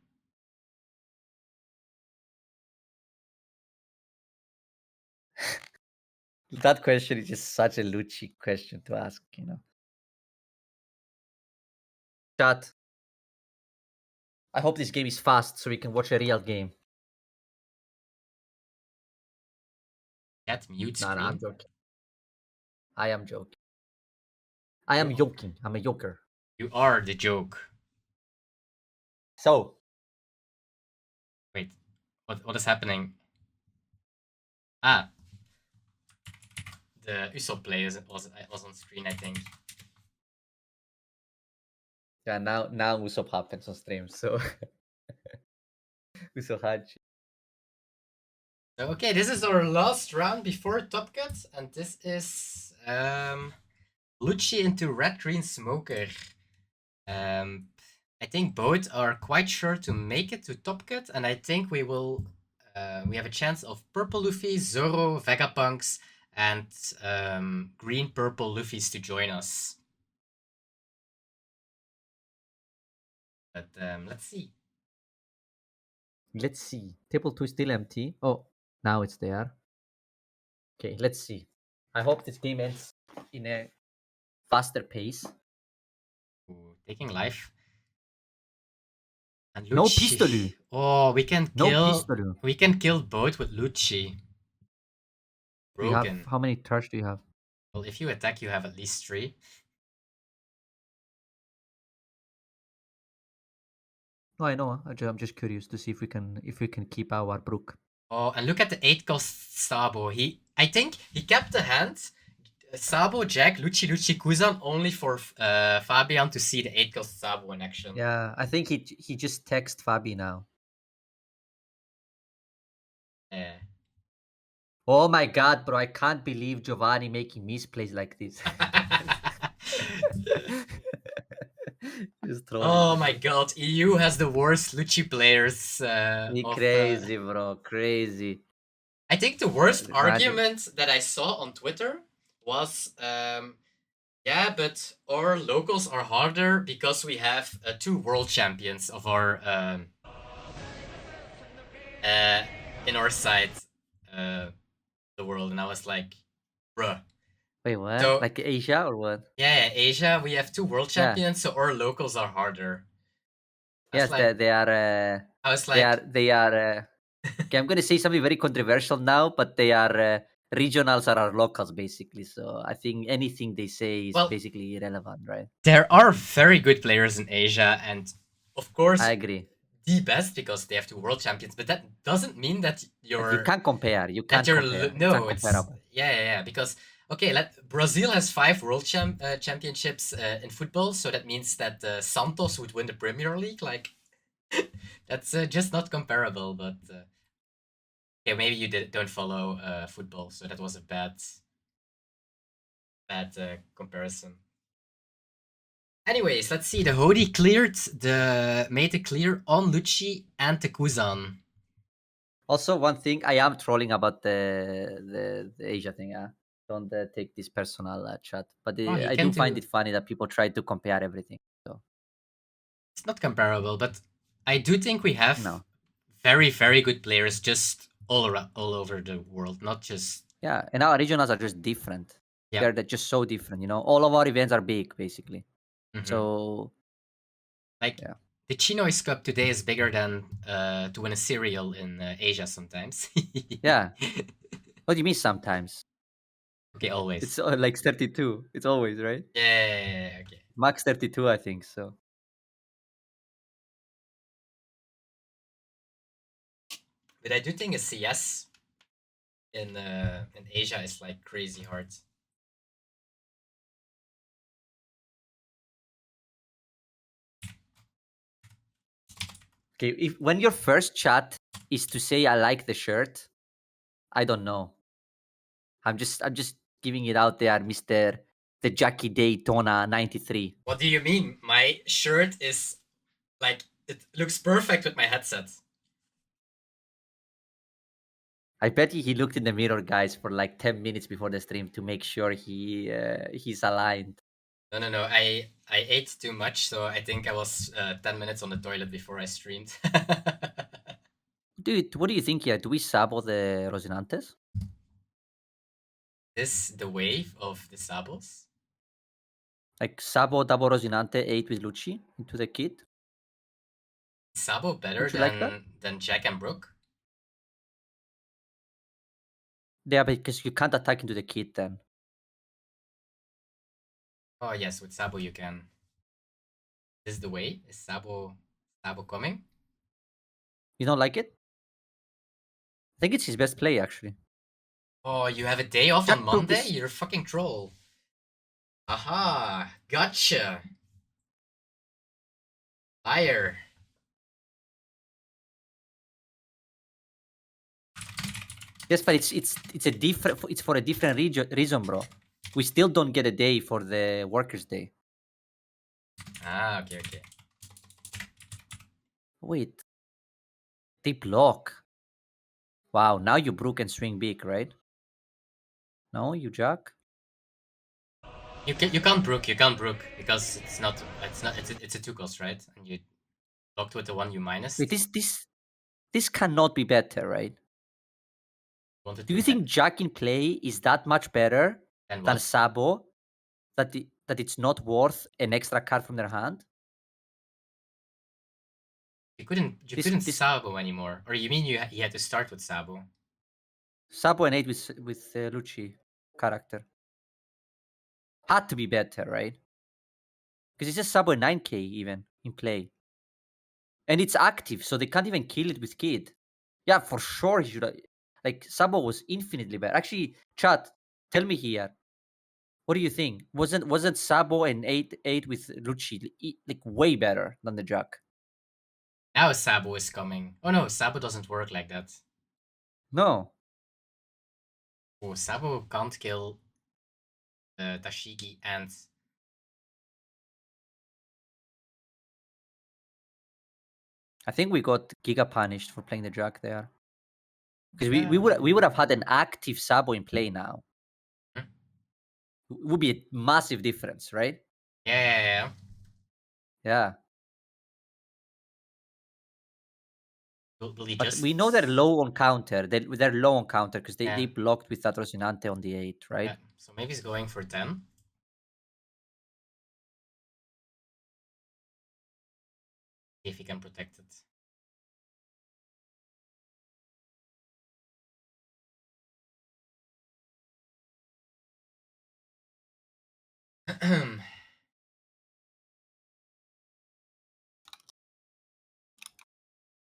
That question is just such a Lucci question to ask, you know. Chat. I hope this game is fast so we can watch a real game. That mute screen? No, I'm joking. I am joking. I am joking. I'm a joker. You are the joke. So. Wait. What is happening? Ah. The Usopp play was on screen, I think. Yeah, now Usopp happens on stream, so Usopp. So, okay, this is our last round before Topcut, and this is Lucci into Red Green Smoker. I think both are quite sure to make it to Topcut, and I think we will. We have a chance of Purple Luffy, Zoro, Vegapunks, and Green Purple Luffys to join us. But let's see. Let's see. Table 2 is still empty. Oh, now it's there. Okay, let's see. I hope this game ends in a faster pace. Ooh, taking life. And Lucci. No pistol. Oh, we can kill. No pistol. We can kill both with Lucci. Broken. How many charge do you have? Well, if you attack, you have at least 3. No, I know. I'm just curious to see if we can keep our Brook. Oh, and look at the 8 cost Sabo. I think he kept the hand. Sabo, Jack, Lucci, Kuzan only for Fabian to see the 8 cost Sabo in action. Yeah, I think he just text Fabi now. Yeah. Oh my god, bro! I can't believe Giovanni making misplays like this. Oh my god, EU has the worst Lucci players. Crazy, bro, crazy. I think the worst argument that I saw on Twitter was, yeah, but our locals are harder because we have 2 world champions of our in our side, the world, and I was like, bruh. Wait, what? So, like Asia or what? Yeah, Asia. We have 2 world champions, so our locals are harder. Yes, like, they are. I was like, they are. Okay, I'm gonna say something very controversial now, but they are regionals are our locals basically. So I think anything they say is basically irrelevant, right? There are very good players in Asia, and of course, I agree. The best because they have 2 world champions, but that doesn't mean that you're. You can't compare. You can't compare. No, it's yeah. Because okay, Brazil has 5 world championships in football, so that means that Santos would win the Premier League. Like that's just not comparable. But okay, maybe you don't follow football, so that was a bad comparison. Anyways, let's see. The Hody made the clear on Lucci and the Kuzan. Also, one thing I am trolling about the Asia thing. Don't take this personal chat, but I do find it funny that people try to compare everything. So It's not comparable, but I do think we have No. very, very good players just all around, all over the world, not just. Yeah, and our regionals are just different. Yeah. They're just so different. All of our events are big, basically. Mm-hmm. So Like yeah, the Chinoizecup today is bigger than to win a cereal in Asia sometimes. yeah. What do you mean sometimes? Okay, It's always. like 32. It's always right. Yeah. Okay. Max 32, I think so. But I do think a CS in Asia is like crazy hard. Okay, if when your first chat is to say I like the shirt, I don't know. I'm just giving it out there, Mister the Jackie Daytona 93. What do you mean? My shirt is like it looks perfect with my headset. I bet he looked in the mirror, guys, for like 10 minutes before the stream to make sure he's aligned. No. I ate too much, so I think I was 10 minutes on the toilet before I streamed. Dude, what do you think here? Do we sabo the Rosinantes? This the wave of the Sabos. Like Sabo double Rosinante 8 with Lucci into the kit? Sabo better Would you like that? than Jack and Brook? Yeah, because you can't attack into the kit then. Oh yes, with Sabo you can. This is the way. Is Sabo coming? You don't like it? I think it's his best play, actually. Oh, you have a day off on Jack Brook Monday? is... You're a fucking troll. Aha, gotcha. Liar. Yes, but it's a different... It's for a different reason, bro. We still don't get a day for the Workers' Day. Ah, okay. Wait. They block. Wow, now you brook and swing big, right? No, you jack? You can't brook, because it's a two cost, right? And you blocked with the one you Wait, minused. this cannot be better, right? Wanted Do to you think Jack in play is that much better then than what? Sabo? That it's not worth an extra card from their hand? You This couldn't this Sabo anymore, or you mean you had to start with Sabo? Sabo and 8 with Lucci character had to be better, right? Because it's just Sabo and 9k even in play, and it's active, so they can't even kill it with Kid. Yeah, for sure he should. Like Sabo was infinitely better. Actually, chat, tell me here. What do you think? Wasn't Sabo and 8 with Lucci like way better than the Jack? Now Sabo is coming. Oh no, Sabo doesn't work like that. No. Oh, Sabo can't kill Tashigi and I think we got Giga punished for playing the Jack there. Because we would have had an active Sabo in play now. Hmm? It would be a massive difference, right? Yeah. Yeah. Will he But just we know they're low on counter. They're low on counter because they yeah. blocked with that Rosinante on the 8, Yeah. right? So maybe he's going for 10. If he can protect it.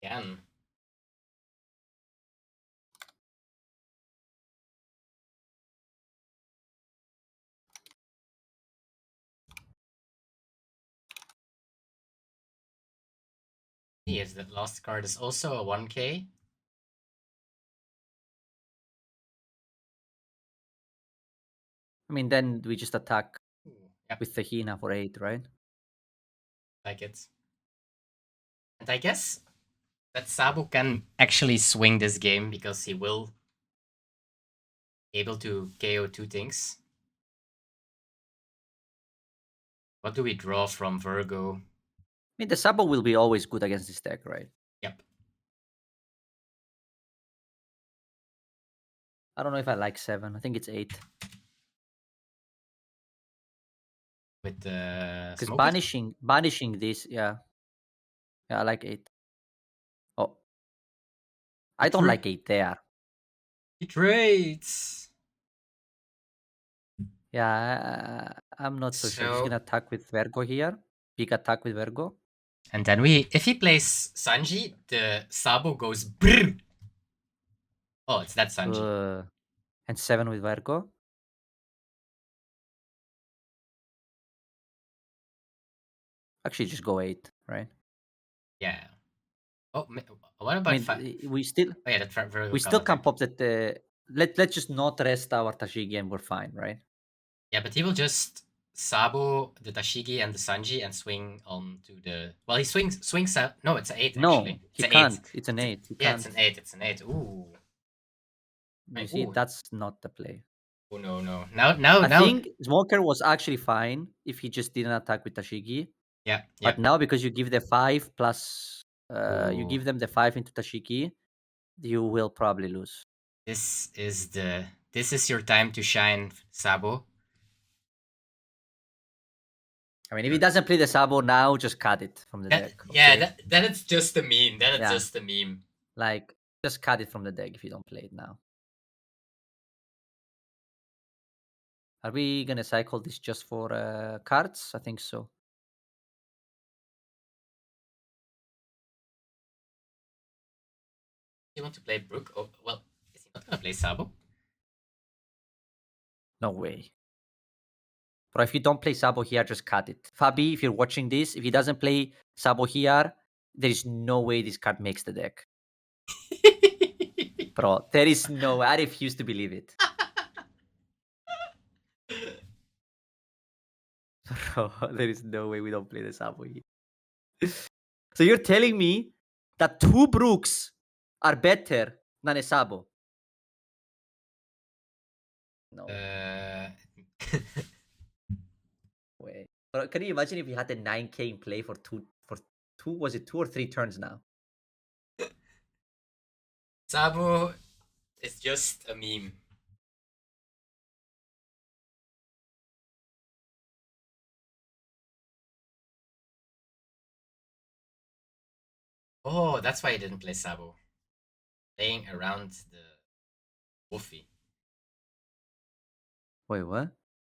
Again. Yes, that last card is also a 1k. I mean, then we just attack Ooh, yep, with the Hina for 8, right? like it. And I guess that Sabu can actually swing this game because he will be able to KO two things. What do we draw from Virgo? mean, the Sabo will be always good against this deck, right? Yep. I don't know if I like 7. I think it's 8. With the Because smoker? banishing this, yeah. Yeah, I like 8. Oh. I don't like 8 there. He trades. Yeah, I'm not so sure. He's gonna attack with Vergo here. Big attack with Vergo. And then if he plays Sanji, the Sabo goes brrr. Oh, it's that Sanji. And 7 with Vergo. Actually, just go 8, right? Yeah. Oh, what about I mean, 5? we still Oh, yeah, that very we come still can attack. pop that. Let's just not rest our Tashigi and we're fine, right? Yeah, but he will just Sabo the Tashigi and the Sanji and swing on to the. Well, he swings out. No, it's an 8 No, actually. he It's an 8. can't. It's an 8. He Yeah, can't. it's an 8. It's an 8. Ooh. You see, Ooh. that's not the play. Oh no no. Now I think Smoker was actually fine if he just didn't attack with Tashigi. Yeah. But now because you give the 5 plus you give them the 5 into Tashigi, you will probably lose. This is your time to shine, Sabo. I mean, if he doesn't play the Sabo now, just cut it from the deck. Okay? Yeah, then it's just a meme. Just a meme. Like, just cut it from the deck if you don't play it now. Are we gonna cycle this just for cards? I think so. You want to play Brook? Oh, well, is he not gonna play Sabo? No way. But if you don't play Sabo here, just cut it. Fabi, if you're watching this, if he doesn't play Sabo here, there is no way this card makes the deck. Bro, there is no way. I refuse to believe it. Bro, there is no way we don't play the Sabo here. So you're telling me that 2 Brooks are better than a Sabo? No way. But can you imagine if we had a 9k in play for two? Was it 2 or 3 turns now? Sabo is just a meme. Oh, that's why he didn't play Sabo. Playing around the Wolfie. Wait, what?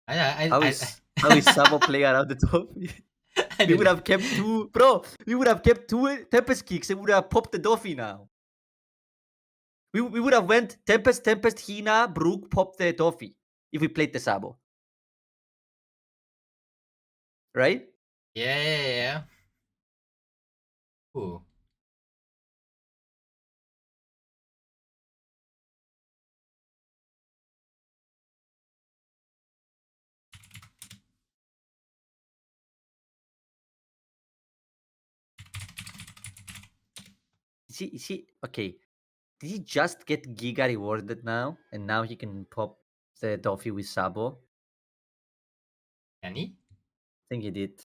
How How is Sabo playing around the top? We would have kept 2, bro. We would have kept 2 Tempest kicks and would have popped the Doffy now. We would have went Tempest, Hina, Brook, pop the Doffy if we played the Sabo. Right? Yeah. Ooh. See, okay. Did he just get Giga rewarded now? And now he can pop the Doffy with Sabo? Can he? I think he did.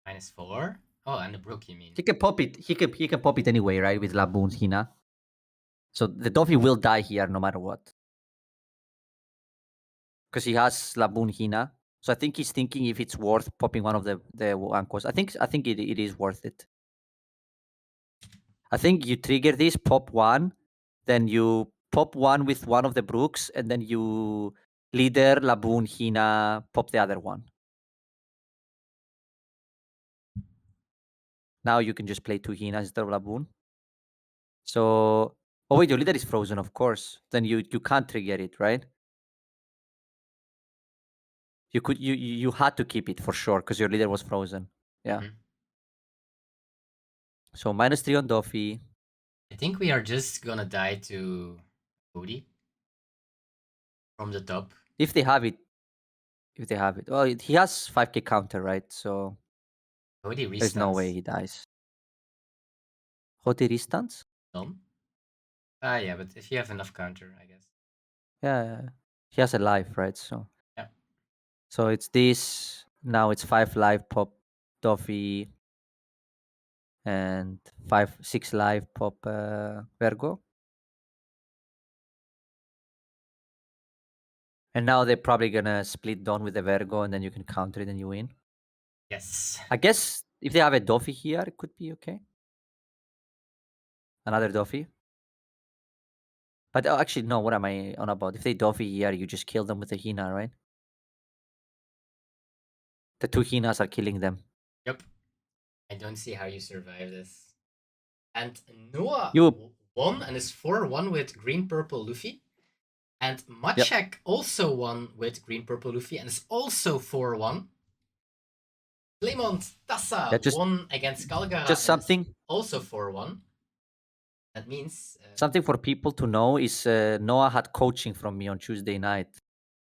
-4? Oh, and the Brook, you mean? He can pop it. He can pop it anyway, right? With Laboon Hina. So the Doffy will die here no matter what. Because he has Laboon Hina. So I think he's thinking if it's worth popping one of the Ankos. I think it is worth it. I think you trigger this, pop 1, then you pop 1 with one of the Brooks, and then you leader, Laboon, Hina, pop the other one. Now you can just play 2 Hinas instead of Laboon. So, oh wait, your leader is frozen, of course. Then you can't trigger it, right? You had to keep it for sure because your leader was frozen. Yeah. Mm-hmm. So -3 on Doffy. I think we are just gonna die to Cody from the top. If they have it. Well, he has 5k counter, right? So Cody restuns. There's no way he dies. Hoti restuns? Done? Yeah, but if you have enough counter, I guess. Yeah. He has a life, right? So yeah. So it's this. Now it's 5 life pop Doffy, and 5-6 live pop Vergo. And now they're probably gonna split Dawn with the Vergo, and then you can counter it and you win. Yes. I guess if they have a Doffy here, it could be okay. Another Doffy. But actually, no, what am I on about? If they Doffy here, you just kill them with the Hina, right? The two Hinas are killing them. Yep. I don't see how you survive this. And Noah won and is 4-1 with green-purple Luffy. And Maciek also won with green-purple Luffy and is also 4-1. Clement Tassa won against Calgara just something, and is also 4-1. That means... something for people to know is Noah had coaching from me on Tuesday night.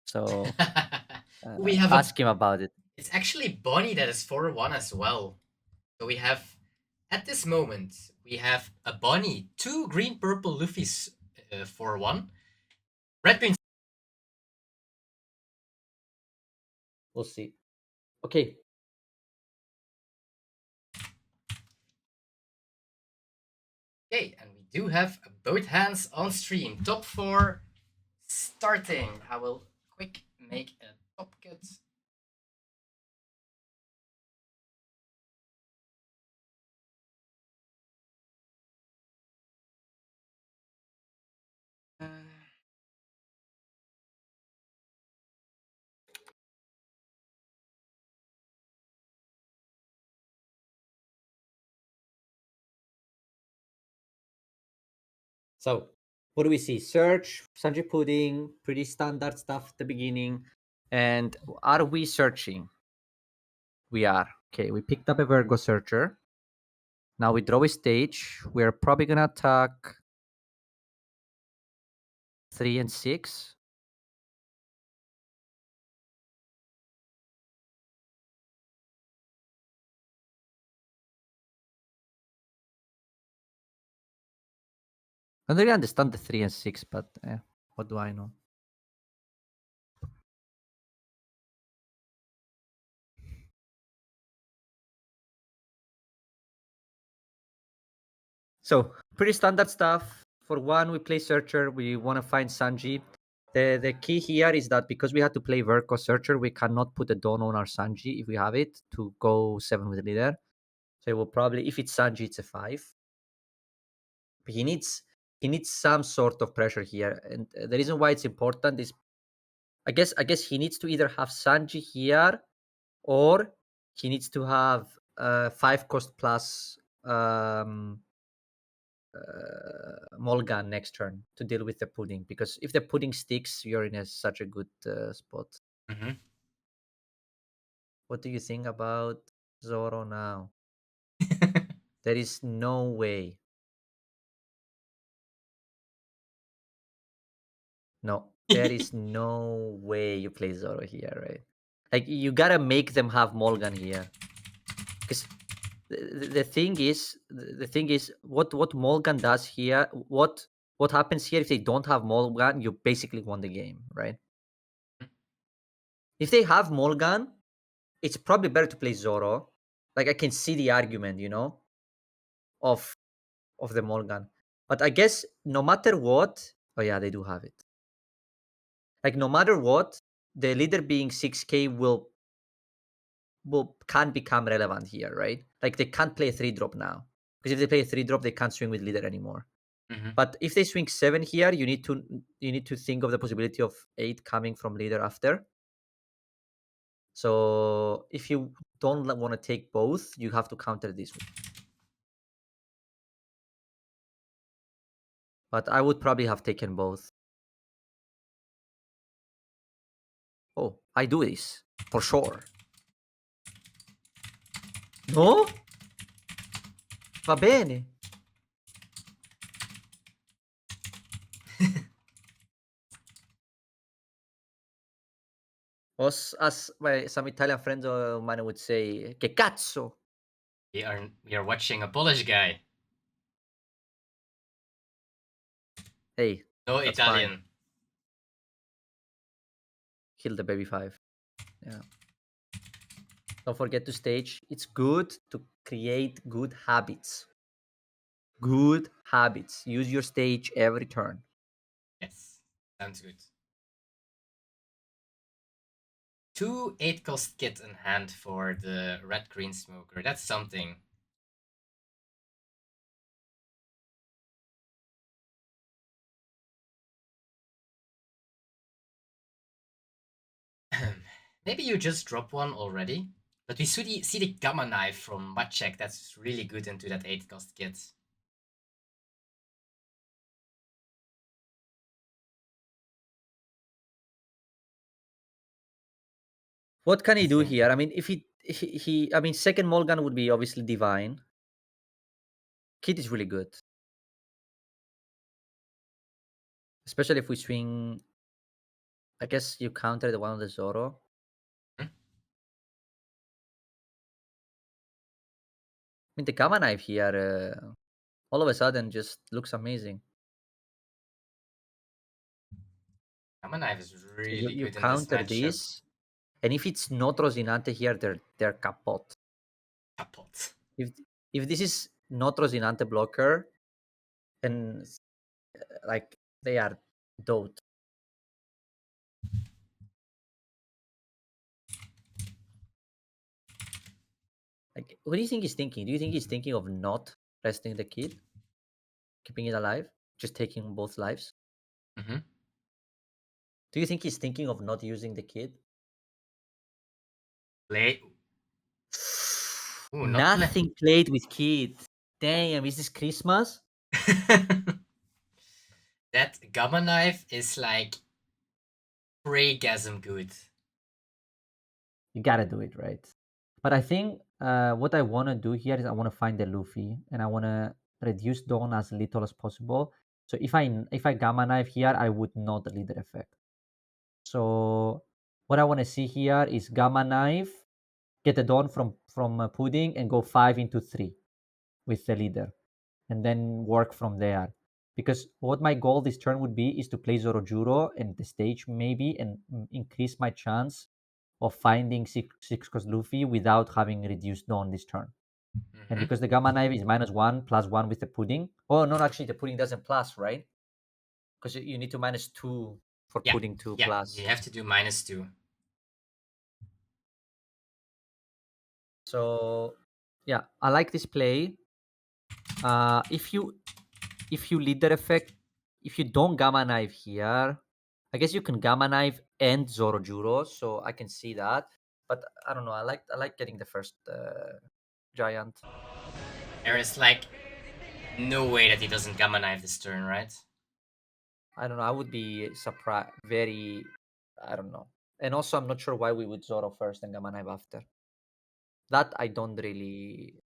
So we have ask him about it. It's actually Bonnie that is 4-1 as well. So we have, at this moment, we have a Bonnie, 2 green-purple Luffys 4-1. Red green. We'll see. Okay. Okay, and we do have both hands on stream. Top 4 starting. I will quick make a top cut. So what do we see? Search, Sanji Pudding, pretty standard stuff at the beginning. And are we searching? We are. Okay, we picked up a Virgo Searcher. Now we draw a stage. We're probably gonna attack 3 and 6. I don't really understand the 3 and 6, but what do I know? So pretty standard stuff. For one, we play Searcher. We want to find Sanji. The key here is that because we had to play Virgo Searcher, we cannot put a Dawn on our Sanji if we have it to go 7 with the leader. So it will probably, if it's Sanji, it's a 5. He needs some sort of pressure here, and the reason why it's important is, I guess he needs to either have Sanji here, or he needs to have 5 cost plus Mulligan next turn to deal with the pudding, because if the pudding sticks, you're in such a good spot. What do you think about Zoro now? There is no way. No, there is no way you play Zoro here, right? Like, you gotta make them have Mulligan here, because the thing is, what Mulligan does here, what happens here if they don't have Mulligan, you basically won the game, right? If they have Mulligan, it's probably better to play Zoro. Like, I can see the argument, of the Mulligan. But I guess no matter what, oh yeah, they do have it. Like, no matter what, the leader being 6k can become relevant here, right? Like, they can't play a 3-drop now, because if they play a 3-drop, they can't swing with leader anymore. But if they swing 7 here, you need to think of the possibility of 8 coming from leader after. So if you don't want to take both, you have to counter this one. But I would probably have taken both. Oh, I do this for sure. No? Va bene. As some Italian friends of mine would say, che cazzo? We are watching a Polish guy. Hey, no Italian. Fine. Kill the baby 5. Yeah. Don't forget to stage. It's good to create good habits. Good habits. Use your stage every turn. Yes, sounds good. 2 8-cost kit in hand for the red-green smoker. That's something. Maybe you just drop one already. But we see the Gamma Knife from Maciek. That's really good into that 8-cost kit. What can he do here? I mean, if he I mean, second Mulligan would be obviously divine. Kit is really good. Especially if we swing. I guess you counter the one on the Zoro. Hmm? I mean, the Gamma Knife here, all of a sudden, just looks amazing. Gamma Knife is You, really you good in this counter matchup. this, and if it's not Rosinante here, they're kaput. Kaput. If this is not Rosinante blocker, then like they are dope. Like, what do you think he's thinking? Do you think he's thinking of not resting the kid, keeping it alive, just taking both lives? Mm-hmm. Do you think he's thinking of not using the kid? Play. Ooh, not play. Nothing played with kid. Damn, is this Christmas? That Gamma Knife is like pre-gasm good. You gotta do it, right? But I think what I want to do here is I want to find the Luffy and I want to reduce Dawn as little as possible. So if I Gamma Knife here, I would not lead the effect. So what I want to see here is Gamma Knife, get the Dawn from Pudding and go 5 into 3 with the leader, and then work from there. Because what my goal this turn would be is to play Zorojuro and the stage maybe and increase my chance of finding six cost Luffy without having reduced Dawn this turn. And Mm-hmm. because the Gamma Knife is -1 +1 with the Pudding. Oh no, actually the Pudding doesn't plus, right? Because you need to -2 for Yeah, Pudding to yeah, plus. you have to do -2. So yeah, I like this play. If you leader effect, if you don't Gamma Knife here, I guess you can Gamma Knife and Zorojuro, so I can see that. But I don't know. I like getting the first giant. There is like no way that he doesn't Gamma Knife this turn, right? I don't know. I would be surprised. Very. I don't know. And also, I'm not sure why we would Zoro first and Gamma Knife after. That I don't really.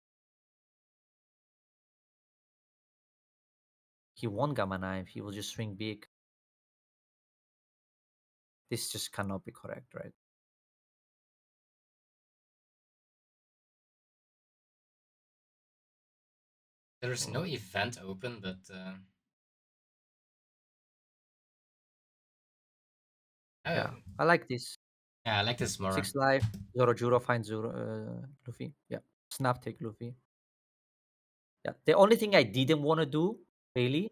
He won't Gamma Knife. He will just swing big. This just cannot be correct, right? There's no So, event open, but oh, yeah, I like this. yeah, I like this more. 6 life. Zorojuro finds Luffy. Yeah. Snap take Luffy. Yeah. The only thing I didn't want to do really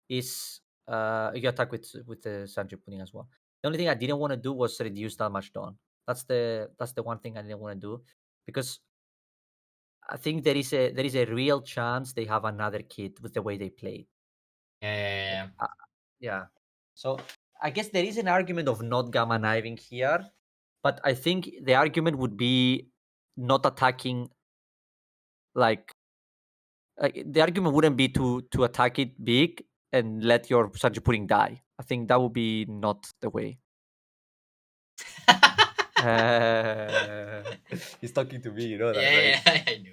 is you attack with the Sanji pudding as well. The only thing I didn't want to do was reduce that much Dawn. That's the one thing I didn't want to do because I think there is a real chance they have another kid with the way they play. Like, Yeah. yeah. So I guess there is an argument of not gamma kniving here, but I think the argument would be not attacking like the argument wouldn't be to attack it big and let your Sanji pudding die. I think that would be not the way. He's talking to me, you know that, right? Yeah, I know.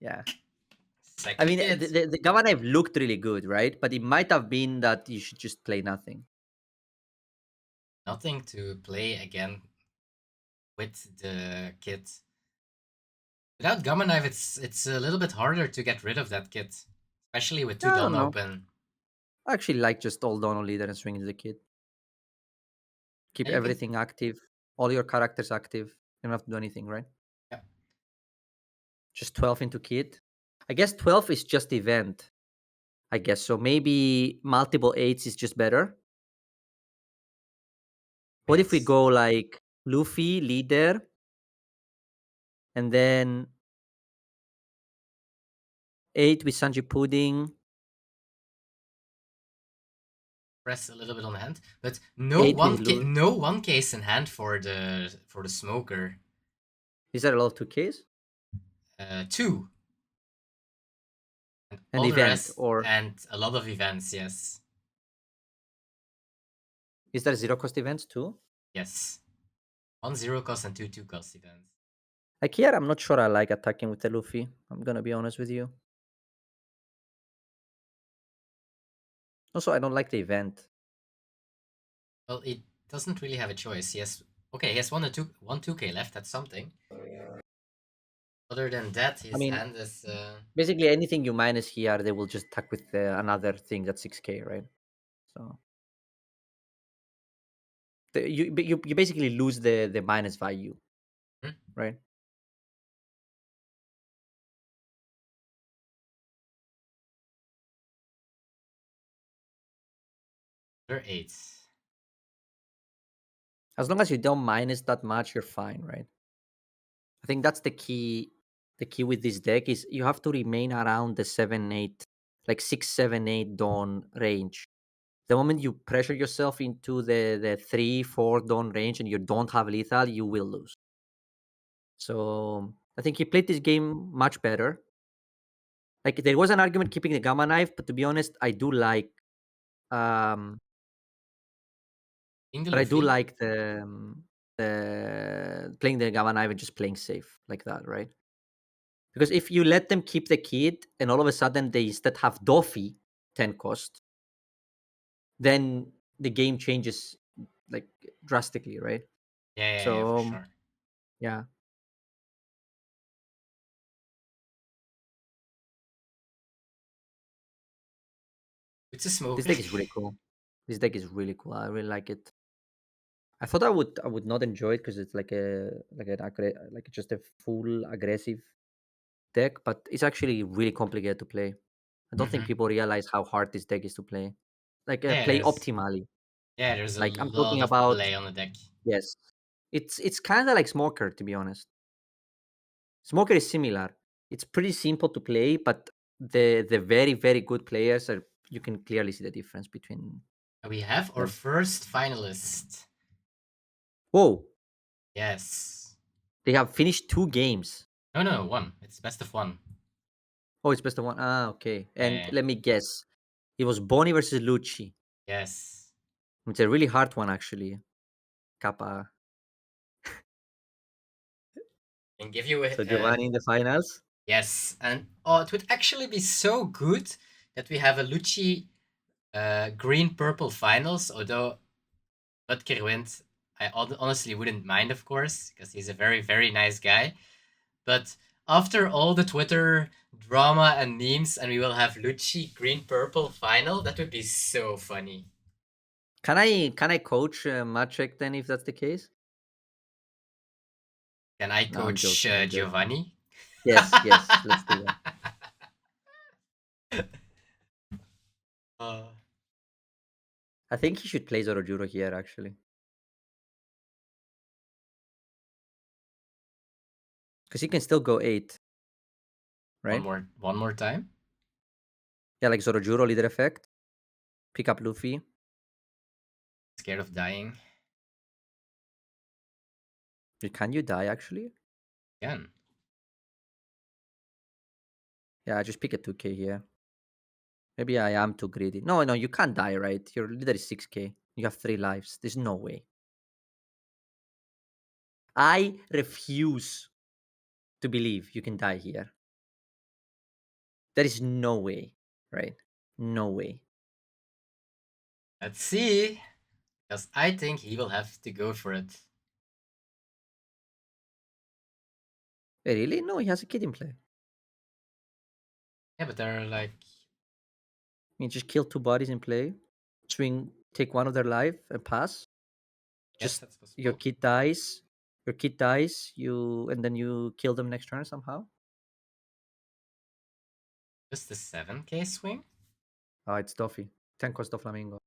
Yeah. I Second mean, kid. the gamma knife looked really good, right? But it might have been that you should just play nothing. Nothing to play again with the kid. Without Gamma Knife, it's a little bit harder to get rid of that kid, especially with two Yeah, I Dawn don't know. open. I actually like just all Donald leader and swing into the kid. Keep And you can, everything active. All your characters active. You don't have to do anything, right? yeah, Just 12 into kit. I guess 12 is just event. I guess so. Maybe multiple 8s is just better. What if we yes. go like Luffy, leader, and then 8 with Sanji Pudding. Press a little bit on the hand, but no 8 with 1K, no 1Ks in hand for the smoker. Is that a lot of 2Ks? 2. And An all the event, rest, or and a lot of events, yes. is there 0 cost events too? Yes. 1 0 cost and 2 2 cost events. Like here, I'm not sure I like attacking with the Luffy. I'm gonna be honest with you. Also, I don't like the event. Well, it doesn't really have a choice. He has, okay, he has 1 2K left, that's something. Other than that, I his mean, hand is... basically anything you minus here, they will just attack with another thing that's 6K, right? So you basically lose the minus value, hmm? right? They're 8. As long as you don't minus that much, you're fine, right? I think that's the key. The key with this deck is you have to remain around the 7-8, like 6-7-8 Dawn range. The moment you pressure yourself into the 3-4 Dawn range and you don't have lethal, you will lose. So I think he played this game much better. Like there was an argument keeping the gamma knife, but to be honest, I do like um In the but I do Luffy, like the playing the gamma knife and just playing safe like that, right? Because if you let them keep the kid and all of a sudden they instead have Doffy 10 cost, then the game changes like drastically, right? yeah, for So sure. yeah, It's a this smoker. deck is really cool. This deck is really cool. I really like it. I thought I would not enjoy it because it's like just a full aggressive deck, but it's actually really complicated to play. I don't think hmm people realize how hard this deck is to play. Like Yeah, play optimally. there's a Like I'm lot talking of about play on the deck. yes. It's kind of like Smoker to be honest. Smoker is similar. It's pretty simple to play, but the very very good players are you can clearly see the difference between We have our them. first finalist. Whoa, Yes. they have finished 2 games. No, 1. It's best of 1. Oh, it's best of 1. Ah, okay. And Yeah, let me guess. It was Bonnie versus Lucci. yes. It's a really hard one actually. Kappa. And give you So a... Giovanni in the finals. Yes, and oh, it would actually be so good that we have a Lucci green purple finals, although Rutger wins. I honestly wouldn't mind, of course, because he's a very, very nice guy. But after all the Twitter drama and memes, and we will have Lucci green purple final, that would be so funny. Can I coach Maciek then if that's the case? Can I No, I'm coach joking. I'm joking. Giovanni? Yes, yes. Let's do that. uh, I think he should play Zorojuro here actually, because he can still go 8, right? one more time. Yeah, like Zorojuro leader effect. Pick up Luffy. Scared of dying Can you die actually? again. Yeah, just pick a 2K here. Maybe I am too greedy. No, no, you can't die, right? Your leader is 6K. You have 3 lives. There's no way. I refuse to believe you can die here. There is no way, right? No way. Let's see, because I think he will have to go for it. Really? No, he has a kid in play. Yeah, but they're like, You just kill 2 bodies in play, swing, take one of their life, and pass. Just that's possible. your kid dies. Your kid dies. And then you kill them next turn somehow. Just the 7k swing? Oh, it's Doffy. 10 cost Doflamingo.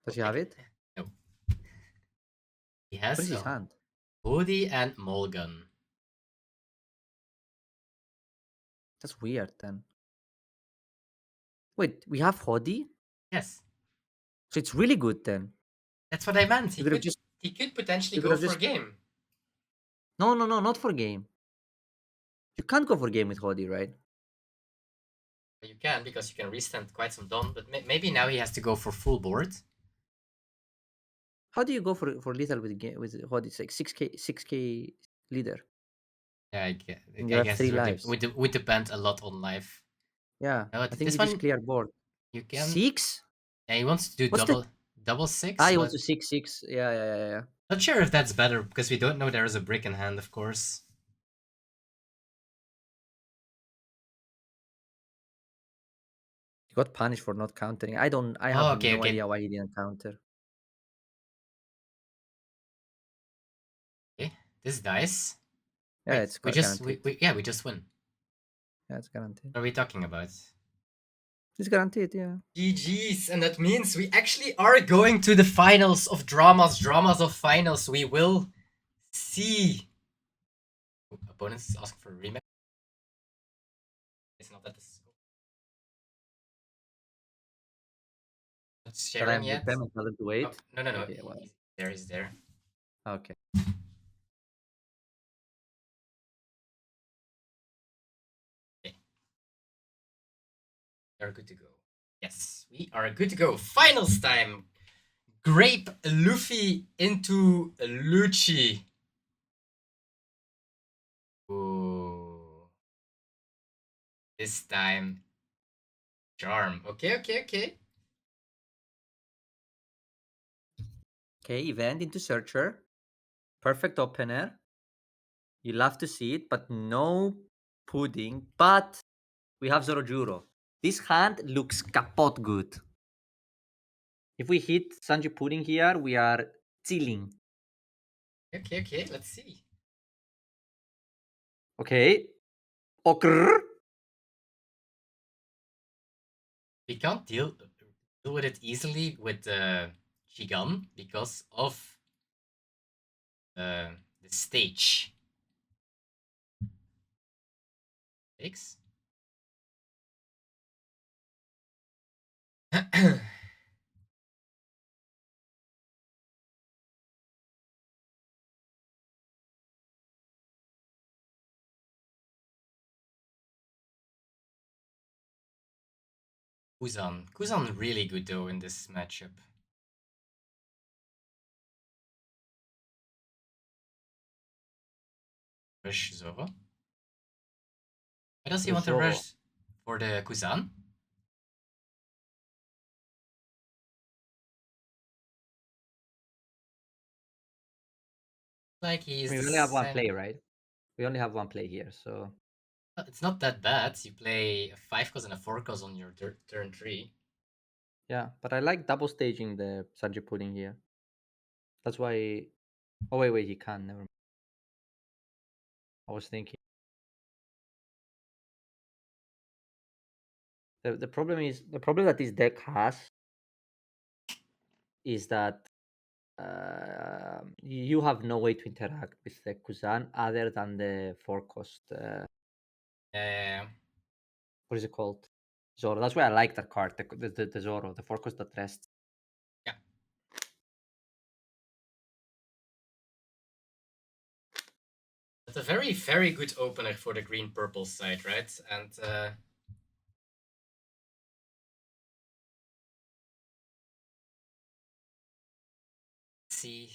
Does he have it? No. He What has is his a hand? Hoodie and Mulligan. That's weird then. Wait, we have Hodi? Yes. So it's really good then. That's what I meant. He You could potentially could go have for a just game. No, not for game. You can't go for game with Hodi, right? You can, because you can restand quite some Don, but maybe now he has to go for full board. How do you go for lethal with Hodi? It's like 6k leader. Yeah, I And you have guess 3 it lives. would depend a lot on life. Yeah, No, I think this you just one clear board. you can. 6? Yeah, he wants to do What's the double 6, he but wants to 6. Yeah. not sure if that's better, because we don't know there is a brick in hand, of course. He got punished for not countering. I have no idea why he didn't counter. Okay, this dice. Yeah, Right, it's we just guaranteed. we just win. Yeah, it's guaranteed. What are we talking about? It's guaranteed, yeah. GG's, and that means we actually are going to the finals of dramas of finals. We will see. Opponents asking for a rematch. It's not that this. Not sharing The yet. payment doesn't wait. Oh, no. Okay, well. He's there. Okay. Okay. We are good to go. Yes, we are good to go. Finals time. Grape Luffy into Lucci. Ooh. This time. Charm. Okay. Okay, event into searcher. Perfect opener. You love to see it, but no pudding. But we have Zorojuro. This hand looks kapot good. If we hit Sanji Pudding here, we are chilling. Okay. Let's see. Okay. Okr. We can't deal with it easily with the Shigan because of the stage. Takes. Kuzan really good though in this matchup. Rush Zoro. Why does he want to rush for the Kuzan? Like he's. We only have one play, right? We only have one play here, so. It's not that bad. You play a 5 cost and a 4 cost on your turn 3. Yeah, but I like double staging the Sanji Pudding here. That's why. Oh, wait, he can't. Never mind. I was thinking. The problem that this deck has is that you have no way to interact with the Kuzan other than the 4 cost. What is it called? Zoro. That's why I like that card, the Zoro, the 4 cost that rests. Yeah. That's a very, very good opener for the green-purple side, right? And let's see.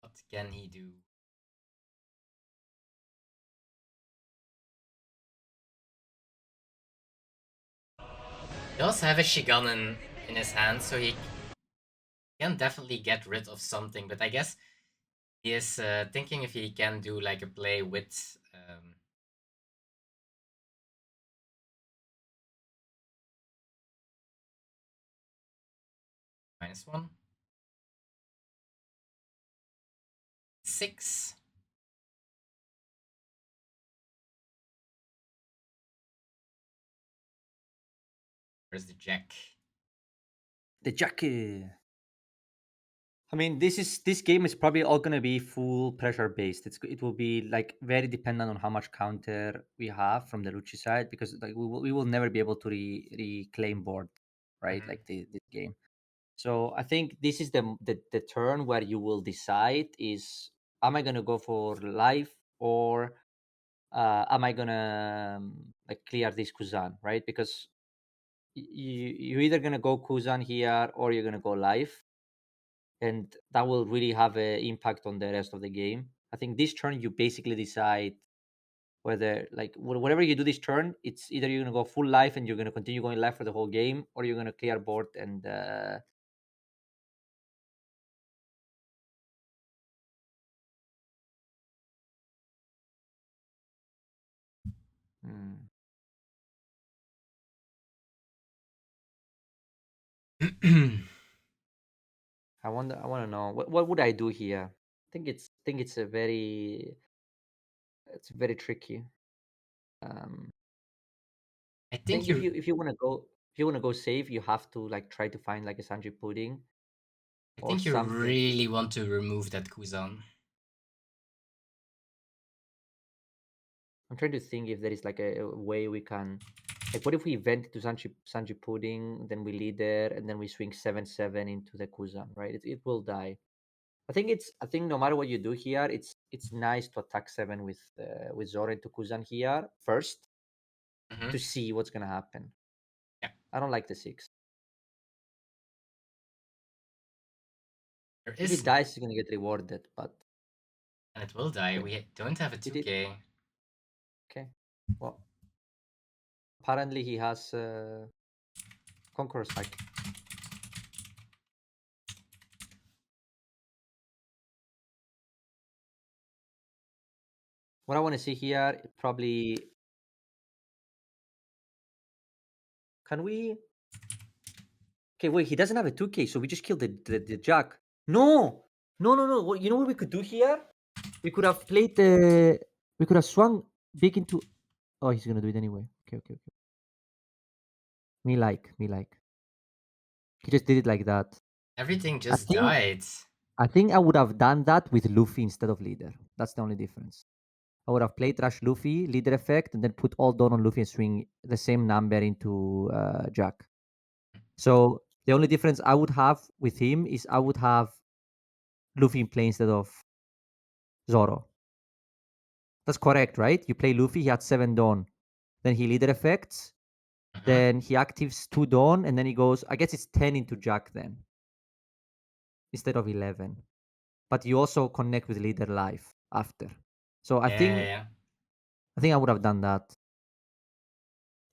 What can he do? He does have a Shiganen in his hand, so he can definitely get rid of something, but I guess He is thinking if he can do like a play with -1. 6. Where's the jack? The jack. I mean, this game is probably all gonna be full pressure based. It will be like very dependent on how much counter we have from the Lucci side, because like we will never be able to reclaim board, right? Mm-hmm. Like the game. So I think this is the turn where you will decide is, am I gonna go for life, or am I gonna like clear this Kuzan, right? Because you're either gonna go Kuzan here or you're gonna go life, and that will really have an impact on the rest of the game. I think this turn you basically decide whether, like, whatever you do this turn, it's either you're gonna go full life and you're gonna continue going life for the whole game, or you're gonna clear board and hmm. I wonder. I want to know what would I do here. I think it's very tricky. Um, I I think think you if you want to go, if you want to go safe, you have to like try to find like a Sanji pudding I or think you something. really want to remove that Kuzan. I'm trying to think if there is like a way we can, like, what if we event to Sanji pudding, then we lead there, and then we swing 7/7 into the Kuzan, right? It will die. I think no matter what you do here, it's nice to attack 7 with Zoro into Kuzan here first Mm-hmm. to see what's gonna happen. Yeah, I don't like the 6. there If it is, dies, it's gonna get rewarded, but and it will die. okay, We don't have a he did. 2K. Okay, well, apparently he has Conqueror's Hack. What I want to see here, probably, can we? Okay, wait, he doesn't have a 2K, so we just killed the Jack. No, no, no, no. You know what we could do here? We could have played the. We could have swung big into. Oh, he's gonna do it anyway. Okay, okay, okay. Me like. He just did it like that. Everything I just think died. I think I would have done that with Luffy instead of leader. That's the only difference. I would have played Rush Luffy, leader effect, and then put all down on Luffy and swing the same number into Jack. So the only difference I would have with him is I would have Luffy in play instead of Zoro. That's correct, right? You play Luffy, he had 7 Dawn. Then he leader effects, Mm-hmm. then he actives 2 Dawn, and then he goes, I guess it's 10 into Jack then, instead of 11. But you also connect with leader life after. So I Yeah, yeah, think yeah. I think I would have done that.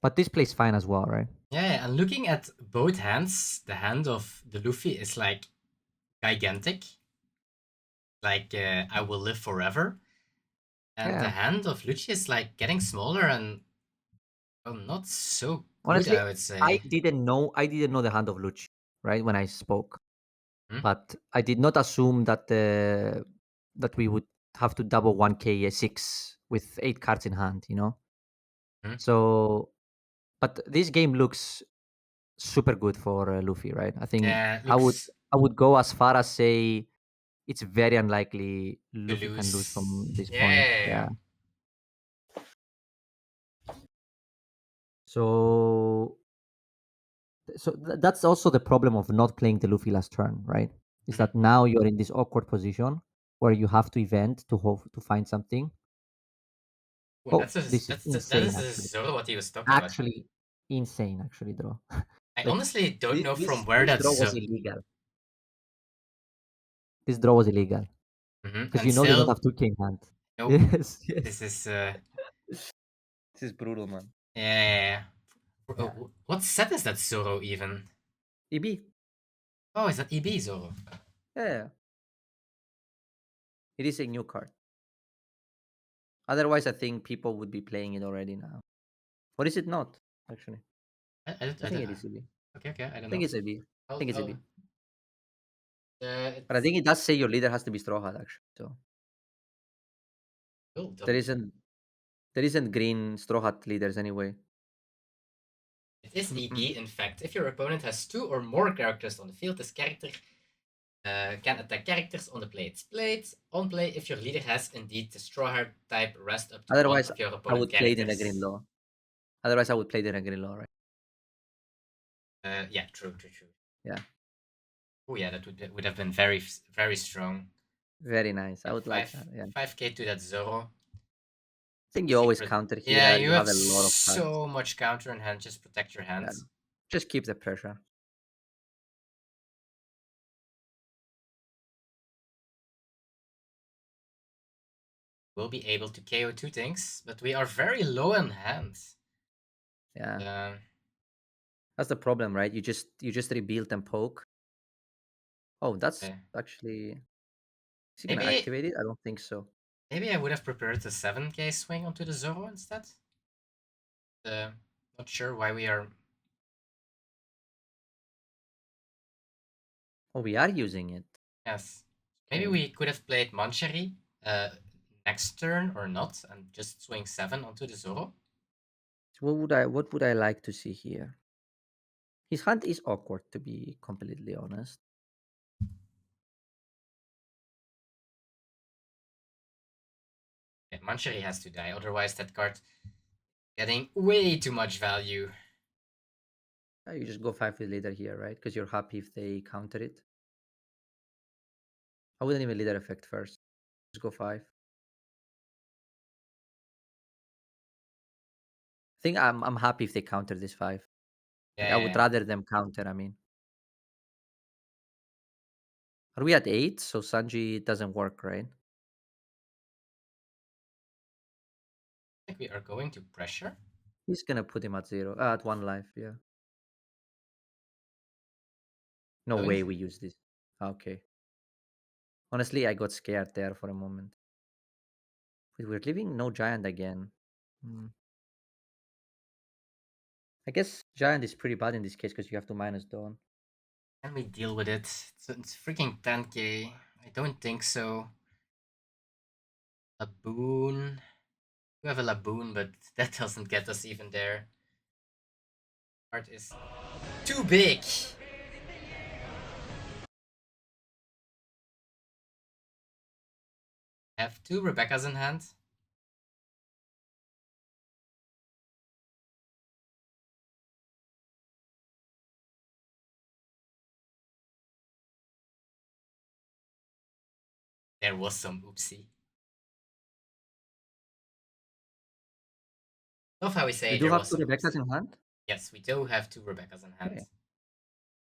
But this plays fine as well, right? Yeah, and looking at both hands, the hand of the Luffy is like gigantic. Like, I will live forever. And the Yeah. hand of Lucci is like getting smaller and, well, not so good, Honestly, I would say. I didn't know the hand of Lucci, right, when I spoke. Hmm? But I did not assume that that we would have to double 1K 6 with 8 cards in hand, you know? Hmm? So, but this game looks super good for Luffy, right? I think Yeah, I would looks I would go as far as say it's very unlikely to Luffy can lose lose. from this Yeah, point. yeah, yeah. Yeah. So that's also the problem of not playing the Luffy last turn, right? Is Mhm. that now you're in this awkward position where you have to event to hope to find something. Well, Oh, this is that insane, is actually. sort of what he was talking about. Actually, insane, actually, draw. I Like honestly don't know from where this that's draw was so. illegal. This draw was illegal because And you know they don't still, have 2K in hand. nope. Yes, This yes. is This is brutal, man. yeah. Yeah. What set is that Zoro even? EB. Oh, is that EB Zoro? Yeah. It is a new card. Otherwise, I think people would be playing it already now. Or is it not, actually? I I think don't it know. is EB. Okay, I I don't think know. it's EB. I think it's I'll EB. But I it's think it does say your leader has to be Straw Hat, actually. So we'll there double check. isn't there isn't green Straw Hat leaders anyway. It is Mm-mm. EB, in fact. If your opponent has 2 or more characters on the field, this character can attack characters on the player's plate. On play, if your leader has indeed the Straw Hat type, rest up to one Otherwise, of your I opponent would play it in a green characters. law. Otherwise, I would play it in a green law, right? Yeah, true. Yeah, Oh yeah, that would have been very strong. very nice. I Yeah, would like that. Yeah, I 5k to that Zoro. think you always Secret. counter Yeah, here. you You have have a lot of cards. so much counter in hand. Just protect your Yeah, hands. just keep the pressure. We'll be able to KO 2 things, but we are very low in hand. Yeah, Uh, that's the problem, right? You just rebuild and poke. Oh, that's okay. actually. Is he gonna Maybe activate it? I don't think so. maybe I would have prepared the 7k swing onto the Zoro instead. Uh, Not sure why we are. Oh, we are using it. Yes. Maybe Okay. we could have played Mancheri uh, next turn or not, and just swing 7 onto the Zoro. So what would I like to see here? His hand is awkward, to be completely honest. Yeah, Mancheri has to die, otherwise that card getting way too much value. You just go 5 with leader here, right? Because you're happy if they counter it. I wouldn't even leader effect first. Just go 5. I think I'm happy if they counter this 5. Yeah, Like I would yeah. rather them counter. I mean, are we at 8? So Sanji doesn't work, right? I think we are going to pressure. He's gonna put him at 0, at 1 life. Yeah. No Going. way we use this. Okay. Honestly, I got scared there for a moment. Wait, we're leaving no giant again. Hmm. I guess giant is pretty bad in this case because you have to minus Dawn. Can we deal with it? It's freaking 10k. I don't think so. Laboon. We have a Laboon, but that doesn't get us even there. Card is too big. I have 2 Rebecca's in hand. There was some oopsie. Love how we We say do there have was two some Rebecca's oopsie. in hand. Yes, we do have 2 Rebecca's in hand. Okay.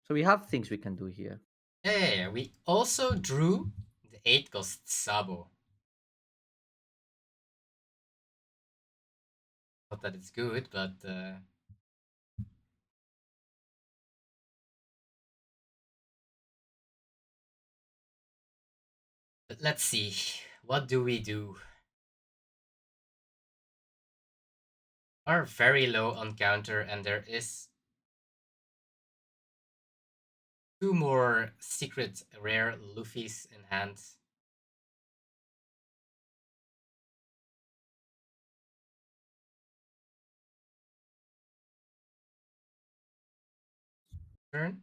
So we have things we can do here. Yeah. We also drew the 8 cost Sabo. Not that it's good, but let's see. What do we do? Are very low on counter, and there is 2 more secret rare Luffy's in hand. Turn.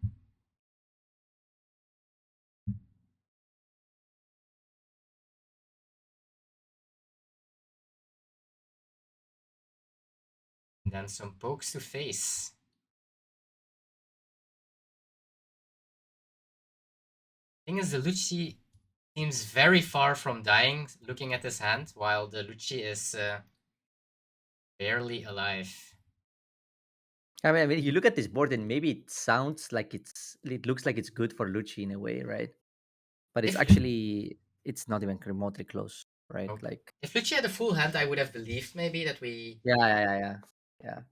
And then some pokes to face. Thing is, the Lucci seems very far from dying looking at his hand, while the Lucci is barely alive. I mean, you look at this board and maybe it sounds like it looks like it's good for Lucci in a way, right? But it's If Lu- actually it's not even remotely close, right? okay. Like If Lucci had a full hand, I would have believed maybe that we yeah.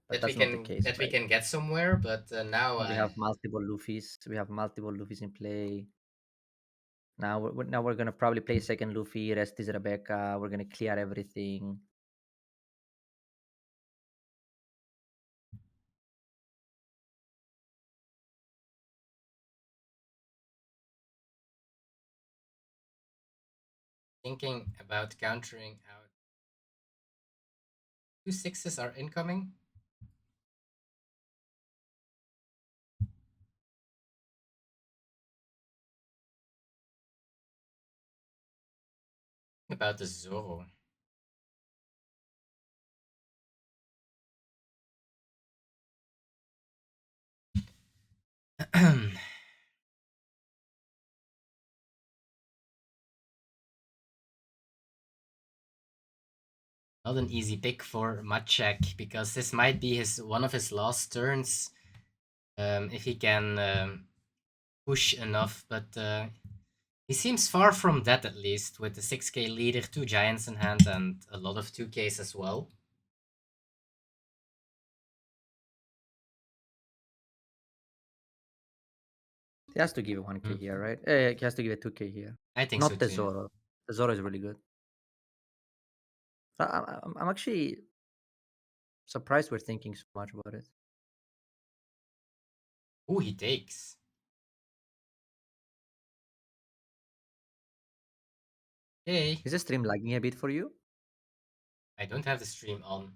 But that's not the case, that we right? can get somewhere. But now We have multiple Luffys. We have multiple Luffys in play. Now we're gonna probably play second Luffy, rest is Rebecca. We're gonna clear everything. Thinking about countering out. 2 6s are incoming. About the Zoro. Not an easy pick for Maciek because this might be one of his last turns if he can push enough. But he seems far from that at least with the 6k leader, 2 giants in hand, and a lot of 2ks as well. He has to give 1k here, right? He has to give it 2k here. I think so Not the too. Zoro. The Zoro is really good. I'm actually surprised we're thinking so much about it. Oh, he takes. Okay. Is the stream lagging a bit for you? I don't have the stream on.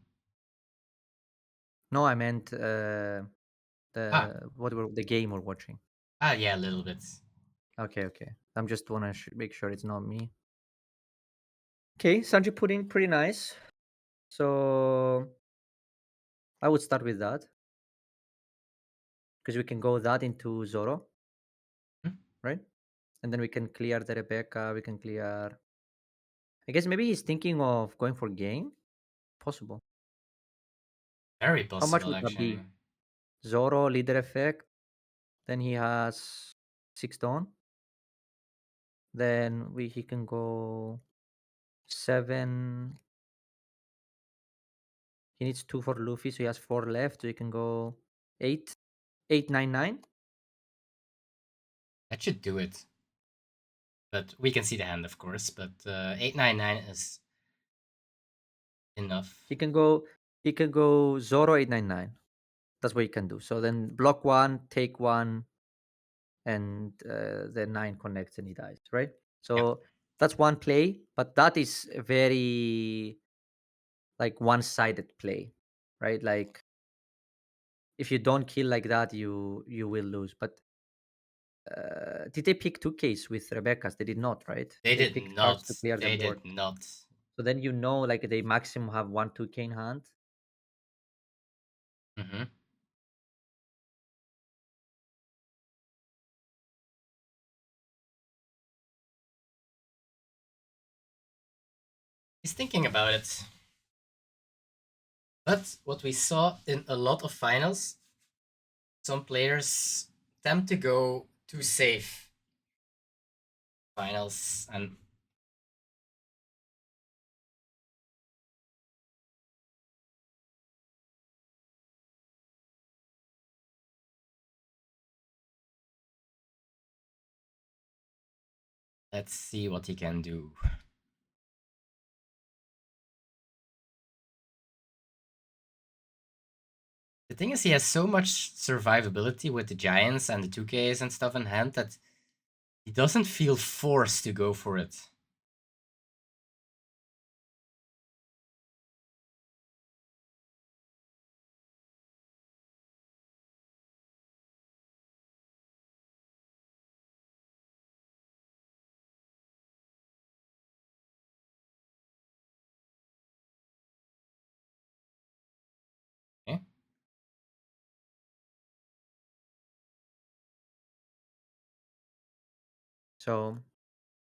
No, I meant Ah, the game we're watching. yeah, a little bit. Okay. I'm just wanna make sure it's not me. Okay, Sanji pudding, pretty nice. So I would start with that because we can go that into Zoro, Hmm? right? And then we can clear the Rebecca. We can clear. I guess maybe he's thinking of going for game. Possible. Very How much possible, would that actually. be? Zoro leader effect. Then he has 6 dawn. Then he can go 7. He needs 2 for Luffy, so he has 4 left. So he can go 8, 8, 9, 9. That should do it. But we can see the hand, of course. But 899 is enough. He can go. He can go Zoro 899. That's what he can do. So then block 1, take 1, and the 9 connects and he dies. Right. Yeah, So that's one play, but that is a very like one-sided play, right? Like if you don't kill like that, you will lose. But did they pick 2Ks with Rebecca's? They did not, right? they They did picked cards not. to clear the They board. did not. So then like they maximum have 1 2K in hand. Mm-hmm. He's thinking about it. But what we saw in a lot of finals, some players tend to go too safe. Finals and let's see what he can do. The thing is, he has so much survivability with the giants and the 2Ks and stuff in hand that he doesn't feel forced to go for it. Okay? So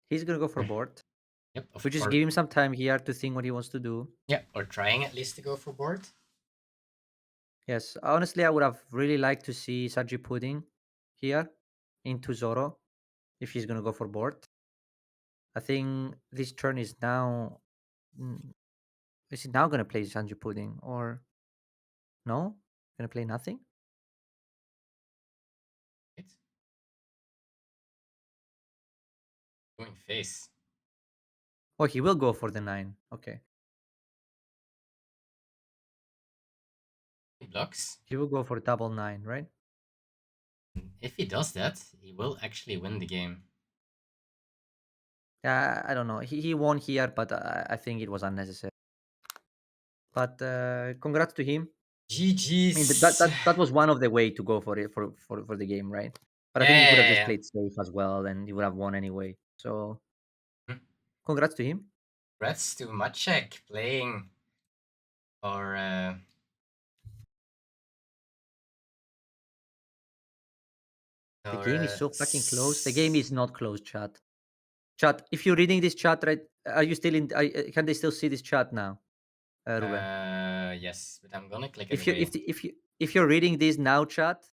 he's gonna go for board. Yep, We just give him some time here to think what he wants to do. yeah, or trying at least to go for board. Yes, honestly, I would have really liked to see Saji Pudding here into Zoro if he's gonna go for board. I think this turn is now. Is he now gonna play Sanji Pudding or no? Gonna play nothing? Right? showing face. Oh, he will go for the 9. Okay. He blocks. He will go for double 9, right? If he does that, he will actually win the game. I don't know. He won here, but I think it was unnecessary. But congrats to him. I mean, GG's. that was one of the way to go for it for the game, right? But I think he could have just Yeah. played safe as well, and he would have won anyway. So, Hmm. congrats to him. Congrats to Maciek playing for. The game is so fucking close. The game is not close, chat. Chat, if you're reading this chat, right? Are you still in? Can they still see this chat now, Ruben? Yes, but I'm gonna click it If you away. if you're reading this now, chat,